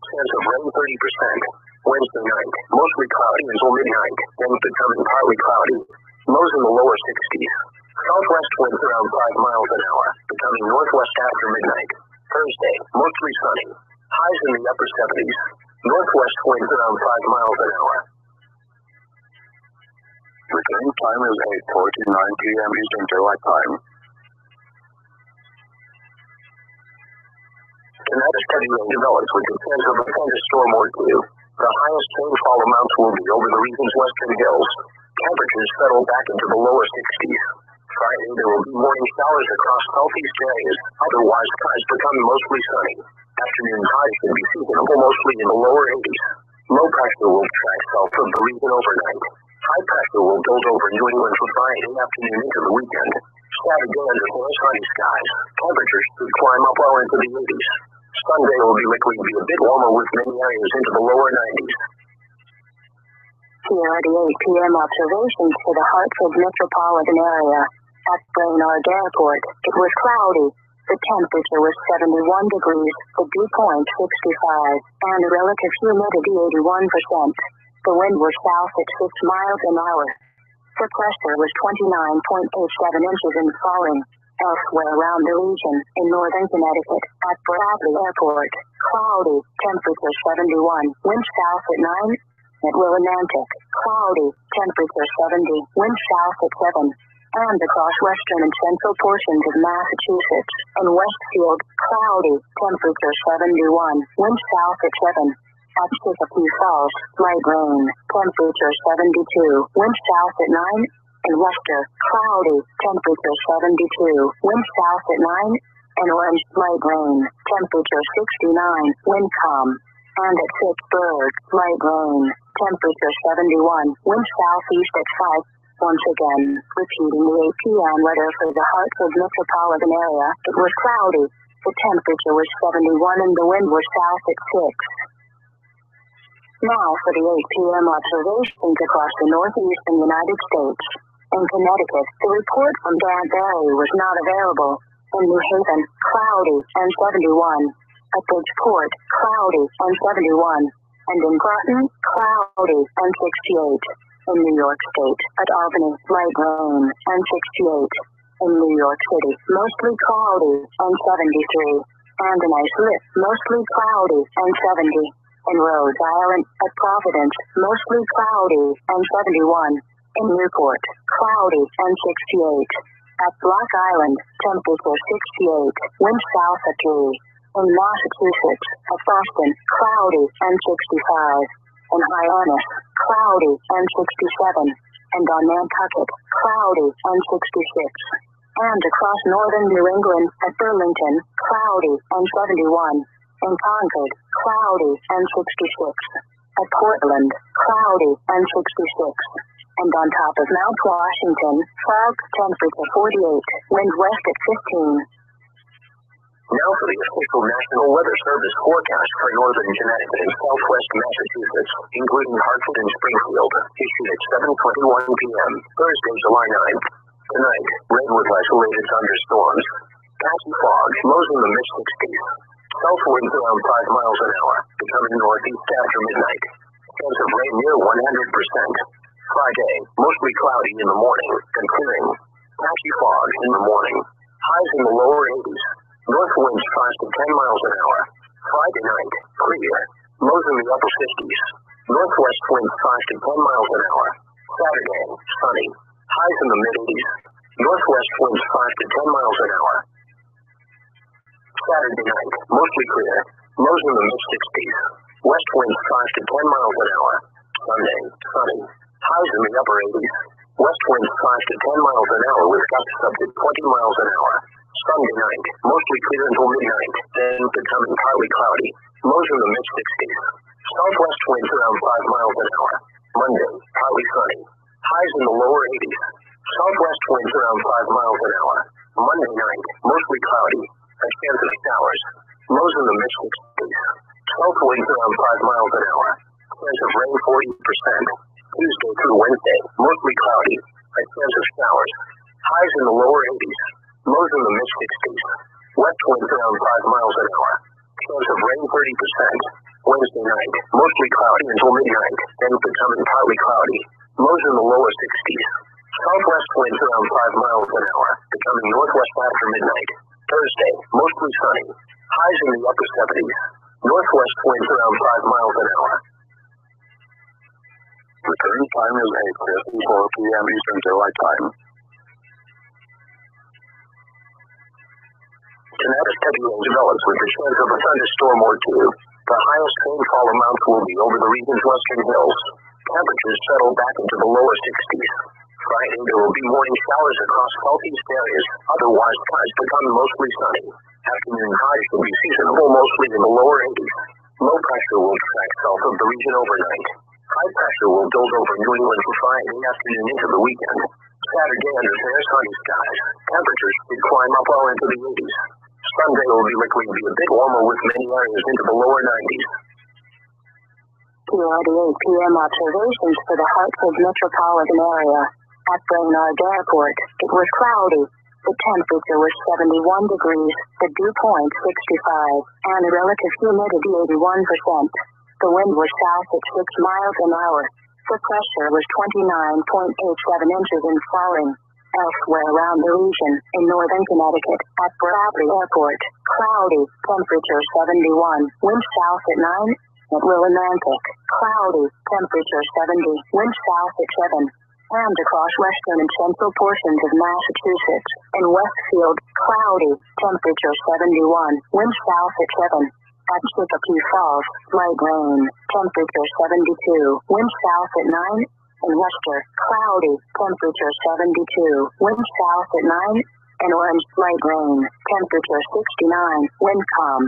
Chance of rain 30%. Wednesday night, mostly cloudy until midnight, then becoming partly cloudy. Lows in the lower 60s. Southwest winds around 5 miles an hour, becoming northwest after midnight. Thursday, mostly sunny. Highs in the upper 70s. Northwest winds around 5 miles an hour. Return time is 8:49 p.m. Eastern Daylight Time. Tonight, a steady rain develops with the chance of a thunderstorm or two. The highest rainfall amounts will be over the region's western hills. Temperatures settle back into the lower 60s. Friday, there will be morning showers across southeast areas. Otherwise, skies become mostly sunny. Afternoon highs will be seasonable mostly in the lower 80s. Low pressure will track south of the region overnight. High pressure will build over New England from Friday afternoon into the weekend. Saturday under more sunny skies. Temperatures should climb up well into the 80s. Sunday will be likely to be a bit warmer with many areas into the lower 90s. Here are the 8 p.m. observations for the Hartford metropolitan area. At Brainerd Airport, it was cloudy. The temperature was 71 degrees, the dew point 65, and relative humidity 81%. The wind was south at 6 miles an hour. The pressure was 29.87 inches and falling. Elsewhere around the region, in northern Connecticut, at Bradley Airport, cloudy, temperature 71, wind south at 9. at Willimantic, cloudy, temperature 70, wind south at 7. And across western and central portions of Massachusetts and Westfield, cloudy, temperature 71, wind south at 7. At Chicopee Falls, light rain, temperature 72, wind south at 9. In Worcester, cloudy, temperature 72, wind south at 9. In Orange, light rain, temperature 69, wind calm. And at Pittsburgh, light rain, temperature 71, wind southeast at 5. Once again, repeating the 8 p.m. weather for the Hartford metropolitan area, it was cloudy. The temperature was 71 and the wind was south at 6. Now for the 8 p.m. observations across the northeastern United States. In Connecticut, the report from Danbury was not available. In New Haven, cloudy and 71. At Bridgeport, cloudy and 71. And in Groton, cloudy and 68. In New York State, at Albany, light rain and 68. In New York City, mostly cloudy and 73. And in Islip, mostly cloudy and 70. In Rhode Island, at Providence, mostly cloudy and 71. In Newport, cloudy and 68. At Block Island, temperature 68, wind south at 3. In Massachusetts, at Boston, cloudy and 65. In Hyannis, cloudy and 67. And on Nantucket, cloudy and 66. And across northern New England, at Burlington, cloudy and 71. In Concord, cloudy and 66. At Portland, cloudy and 66. And on top of Mount Washington, fog, temperature 48, wind west at 15. Now for the official National Weather Service forecast for northern Connecticut and southwest Massachusetts, including Hartford and Springfield, issued at 7:21 p.m., Thursday, July 9th. Tonight, redwood isolated thunderstorms. Patchy fog, lows in the mid-60s. South winds around 5 miles an hour, becoming northeast after midnight. Chance of rain near 100%. Friday, mostly cloudy in the morning, and clearing. Patchy fog in the morning. Highs in the lower 80s. North winds 5 to 10 miles an hour. Friday night, clear. Lows in the upper 50s. Northwest winds 5 to 10 miles an hour. Saturday, sunny. Highs in the mid-80s. Northwest winds 5 to 10 miles an hour. Saturday night, mostly clear. Lows in the mid-60s. West winds 5 to 10 miles an hour. Sunday, sunny. Highs in the upper 80s. West winds 5 to 10 miles an hour with gusts up to 20 miles an hour. Sunday night, mostly clear until midnight, then becoming partly cloudy. Lows in the mid-60s. Southwest winds around 5 miles an hour. Monday, partly sunny. Highs in the lower 80s. Southwest winds around 5 miles an hour. Monday night, mostly cloudy. A chance of showers. Lows in the mid-60s. South winds around 5 miles an hour. Chance of rain 40%. Tuesday through Wednesday, mostly cloudy. A chance of showers. Highs in the lower 80s. Lows in the mid-60s. West winds around 5 miles an hour. Chance of rain 30%. Wednesday night, mostly cloudy until midnight, then becoming partly cloudy. Lows in the lower 60s. Southwest winds around 5 miles an hour, becoming northwest after midnight. Thursday, mostly sunny. Highs in the upper 70s. Northwest winds around 5 miles an hour. Return time is 8:54 p.m. Eastern Daylight Time. Tonight, heavy rain develops with the chance of a thunderstorm or two. The highest rainfall amounts will be over the region's western hills. Temperatures settle back into the lower 60s. Friday, there will be morning showers across southeast areas. Otherwise, skies become mostly sunny. Afternoon highs will be seasonable mostly in the lower 80s. Low pressure will track south of the region overnight. High pressure will build over New England for Friday afternoon into the weekend. Saturday, under fair sunny skies, temperatures should climb up well into the 80s. Sunday will be likely to be a bit warmer with many areas into the lower 90s. Here are the 8 p.m. observations for the Hartford metropolitan area. At Brainerd Airport, it was cloudy. The temperature was 71 degrees, the dew point 65, and the relative humidity 81%. The wind was south at 6 miles an hour. The pressure was 29.87 inches and falling. Elsewhere around the region, in northern Connecticut, at Bradley Airport, cloudy, temperature 71, wind south at 9. At Willimantic, cloudy, temperature 70, wind south at 7. And across western and central portions of Massachusetts. In Westfield, cloudy, temperature 71, wind south at 7. At Chicopee Falls, light rain, temperature 72, wind south at 9. In Worcester, cloudy, temperature 72, wind south at 9. In Orange, light rain, temperature 69, wind calm.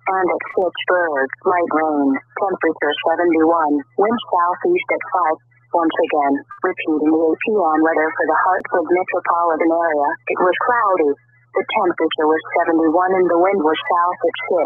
And at Fitchburg, light rain, temperature 71, wind southeast at 5. Once again, repeating the 8 p.m. weather for the Hartford metropolitan area, it was cloudy. The temperature was 71 and the wind was south at 6.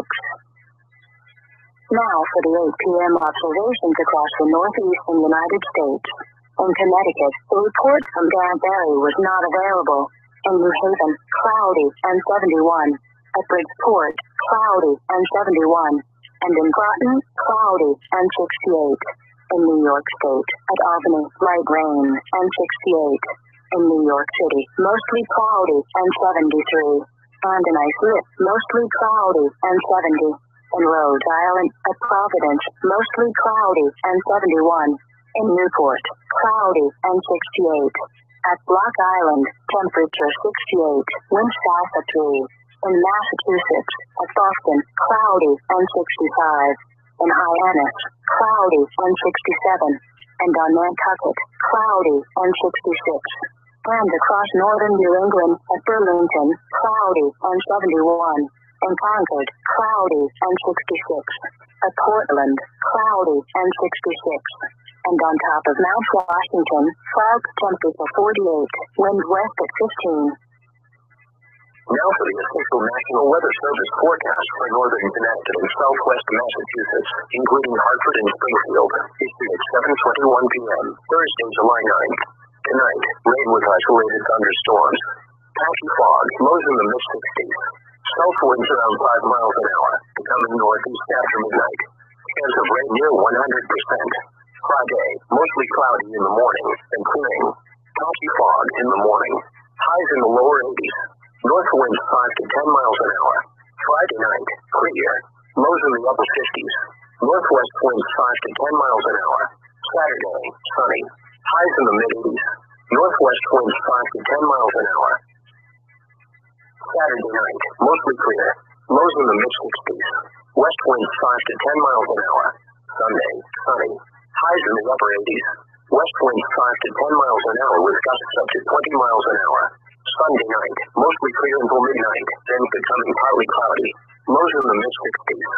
Now for the 8 p.m. observations across the northeastern United States. In Connecticut, the report from Danbury was not available. In New Haven, cloudy and 71. At Bridgeport, cloudy and 71. And in Groton, cloudy and 68. In New York State, at Albany, light rain and 68. In New York City, mostly cloudy and 73. And in Islip, mostly cloudy and 70. In Rhode Island, at Providence, mostly cloudy and 71. In Newport, cloudy and 68. At Block Island, temperature 68, wind south at 3. In Massachusetts, at Boston, cloudy and 65. In Hyannis, cloudy and 67. And on Nantucket, cloudy and 66. And across northern New England, at Burlington, cloudy and 71. In Concord, cloudy and 66. At Portland, cloudy and 66. And on top of Mount Washington, fog, temperature 48, wind west at 15. Now for the official National Weather Service forecast for northern Connecticut and southwest Massachusetts, including Hartford and Springfield, issued at 7:21 p.m., Thursday, July 9th. Tonight, rain with isolated thunderstorms. Patchy fog, lows in the mid-60s. South winds around 5 miles an hour, becoming northeast after midnight. Chance of rain near 100%. Friday, mostly cloudy in the morning and clearing. Patchy fog in the morning. Highs in the lower 80s. North winds 5 to 10 miles an hour. Friday night, clear. Lows in the upper 50s. Northwest winds 5 to 10 miles an hour. Saturday, sunny. Highs in the mid-80s. Northwest winds 5 to 10 miles an hour. Saturday night, mostly clear. Lows in the mid-60s. West winds 5 to 10 miles an hour. Sunday, sunny. Highs in the upper 80s. West winds 5 to 10 miles an hour with gusts up to 20 miles an hour. Sunday night, mostly clear until midnight, then becoming partly cloudy. Lows in the mid-60s.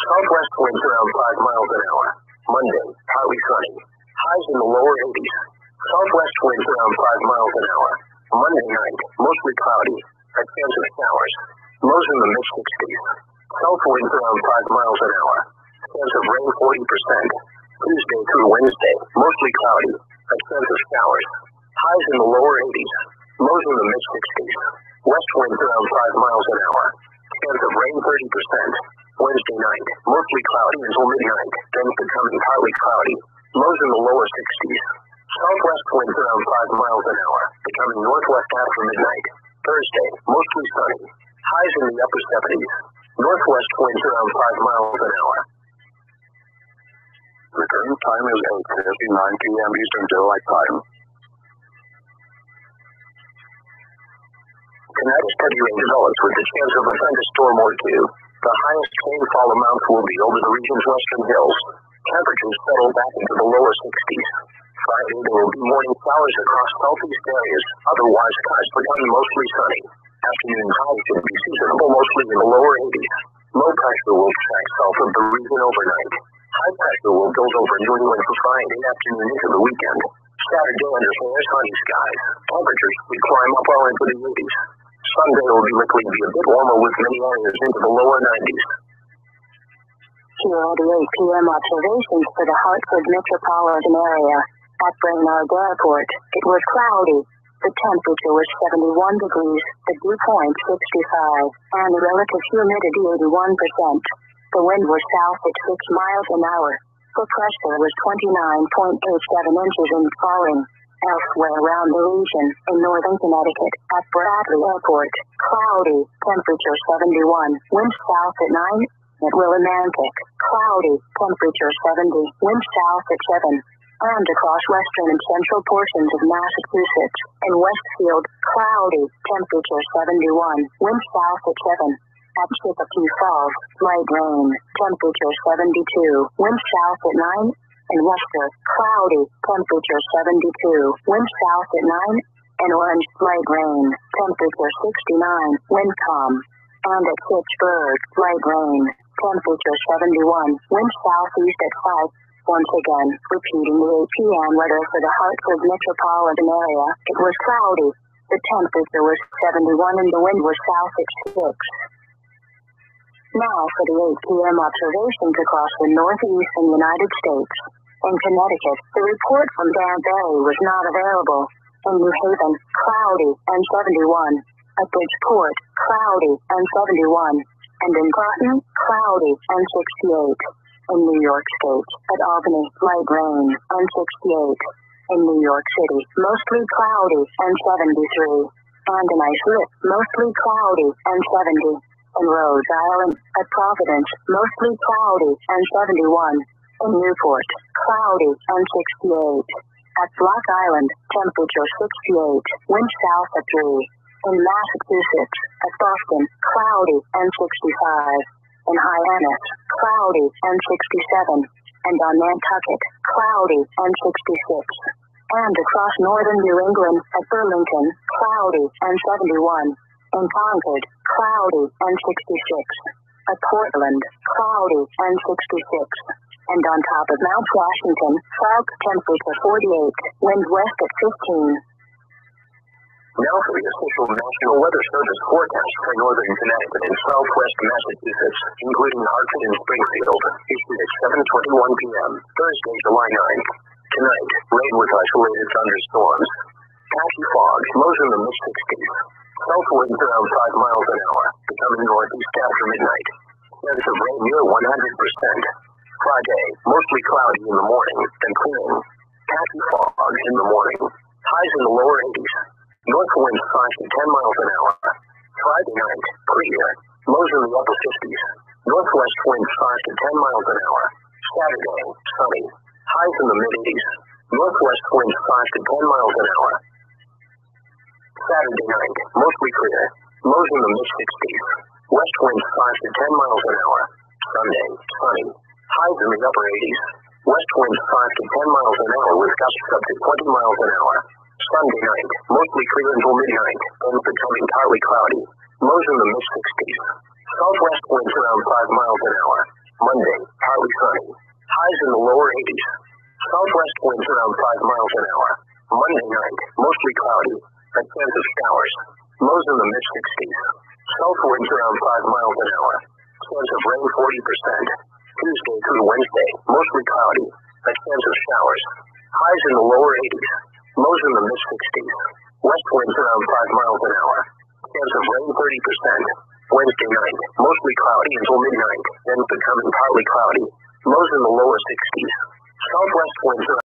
Southwest winds around 5 miles an hour. Monday, partly sunny. Highs in the lower 80s. Southwest winds around 5 miles an hour. Monday night, mostly cloudy. A chance of showers. Lows in the mid-60s. South winds around 5 miles an hour. Chance of rain 40%. Tuesday through Wednesday, mostly cloudy. A chance of showers. Highs in the lower 80s. Lows in the mid-60s. West winds around 5 miles an hour. Chance of rain 30%. Wednesday night, mostly cloudy until midnight, then becoming partly cloudy. Lows in the lower 60s. Southwest winds around 5 miles an hour, becoming northwest after midnight. Thursday, mostly sunny. Highs in the upper 70s. Northwest winds around 5 miles an hour. The current time is 8:59 p.m. Eastern Daylight Time. Tonight's heavy rain develops with the chance of a thunderstorm or two. The highest rainfall amounts will be over the region's western hills. Temperatures settle back into the lower 60s. Friday, there will be morning showers across southeast areas. Otherwise, skies become mostly sunny. Afternoon highs should be seasonable, mostly in the lower 80s. Low pressure will track south of the region overnight. High pressure will build over New England for Friday afternoon into the weekend. Saturday, under fair sunny skies. Temperatures will climb up well into the 80s. Sunday will likely be a bit warmer with many areas into the lower 90s. Here are the 8 p.m. observations for the Hartford metropolitan area. At Brainerd Airport, it was cloudy. The temperature was 71 degrees, the dew point 65, and the relative humidity 81%. The wind was south at 6 miles an hour. The pressure was 29.87 inches and falling. Elsewhere around the region, in northern Connecticut, at Bradley Airport, cloudy, temperature 71, wind south at 9. At Willimantic, cloudy, temperature 70, wind south at 7. And across western and central portions of Massachusetts and Westfield, cloudy, temperature 71, wind south at 7. At Chicopee Falls, light rain, temperature 72, wind south at 9. And Worcester, cloudy, temperature 72, wind south at 9. And Orange, light rain, temperature 69, wind calm. And at Pittsburgh, light rain, temperature 71, wind southeast at 5. Once again, repeating the 8 p.m. weather for the Hartford metropolitan area, it was cloudy. The temperature was 71 and the wind was south at 6. Now for the 8 p.m. observations across the northeastern United States. In Connecticut, the report from Danbury was not available. In New Haven, cloudy and 71. At Bridgeport, cloudy and 71. And in Groton, cloudy and 68. In New York State, at Albany, light rain and 68. In New York City, mostly cloudy and 73. And in Islip, mostly cloudy and 70. In Rhode Island, at Providence, mostly cloudy and 71. In Newport, cloudy and 68. At Block Island, temperature 68, wind south at 3. In Massachusetts, at Boston, cloudy and 65. In Hyannis, cloudy and 67. And on Nantucket, cloudy and 66. And across northern New England, at Burlington, cloudy and 71. In Concord, cloudy and 66. At Portland, cloudy and 66. And on top of Mount Washington, fog, temperature 48, wind west at 15. Now for the official National Weather Service forecast for northern Connecticut and southwest Massachusetts, including Hartford and Springfield, issued at 7:21 p.m., Thursday, July 9th. Tonight, rain with isolated thunderstorms. Patchy fog, lows in the mid-60s. South winds around 5 miles an hour, becoming northeast after midnight. Chance of rain near 100%. Friday, mostly cloudy in the morning and clearing. Patchy fog in the morning. Highs in the lower 80s. North winds 5 to 10 miles an hour. Friday night, clear. Lows in the upper 50s. Northwest winds 5 to 10 miles an hour. Saturday, sunny. Highs in the mid-80s. Northwest winds 5 to 10 miles an hour. Saturday night, mostly clear. Lows in the mid-60s. West winds 5 to 10 miles an hour. Sunday, sunny. Highs in the upper 80s. West winds 5 to 10 miles an hour with gusts up to 20 miles an hour. Sunday night, mostly clear until midnight, then becoming partly cloudy. Lows in the mid-60s. Southwest winds around 5 miles an hour. Monday, partly sunny. Highs in the lower 80s. Southwest winds around 5 miles an hour. Monday night, mostly cloudy. A chance of showers. Lows in the mid-60s. South winds around 5 miles an hour. Chance of rain 40%. Tuesday through Wednesday, mostly cloudy. A chance of showers. Highs in the lower 80s. Lows in the mid-60s. West winds around 5 miles an hour. Chance of rain 30%. Wednesday night, mostly cloudy until midnight, then becoming partly cloudy. Lows in the lower 60s. Southwest winds around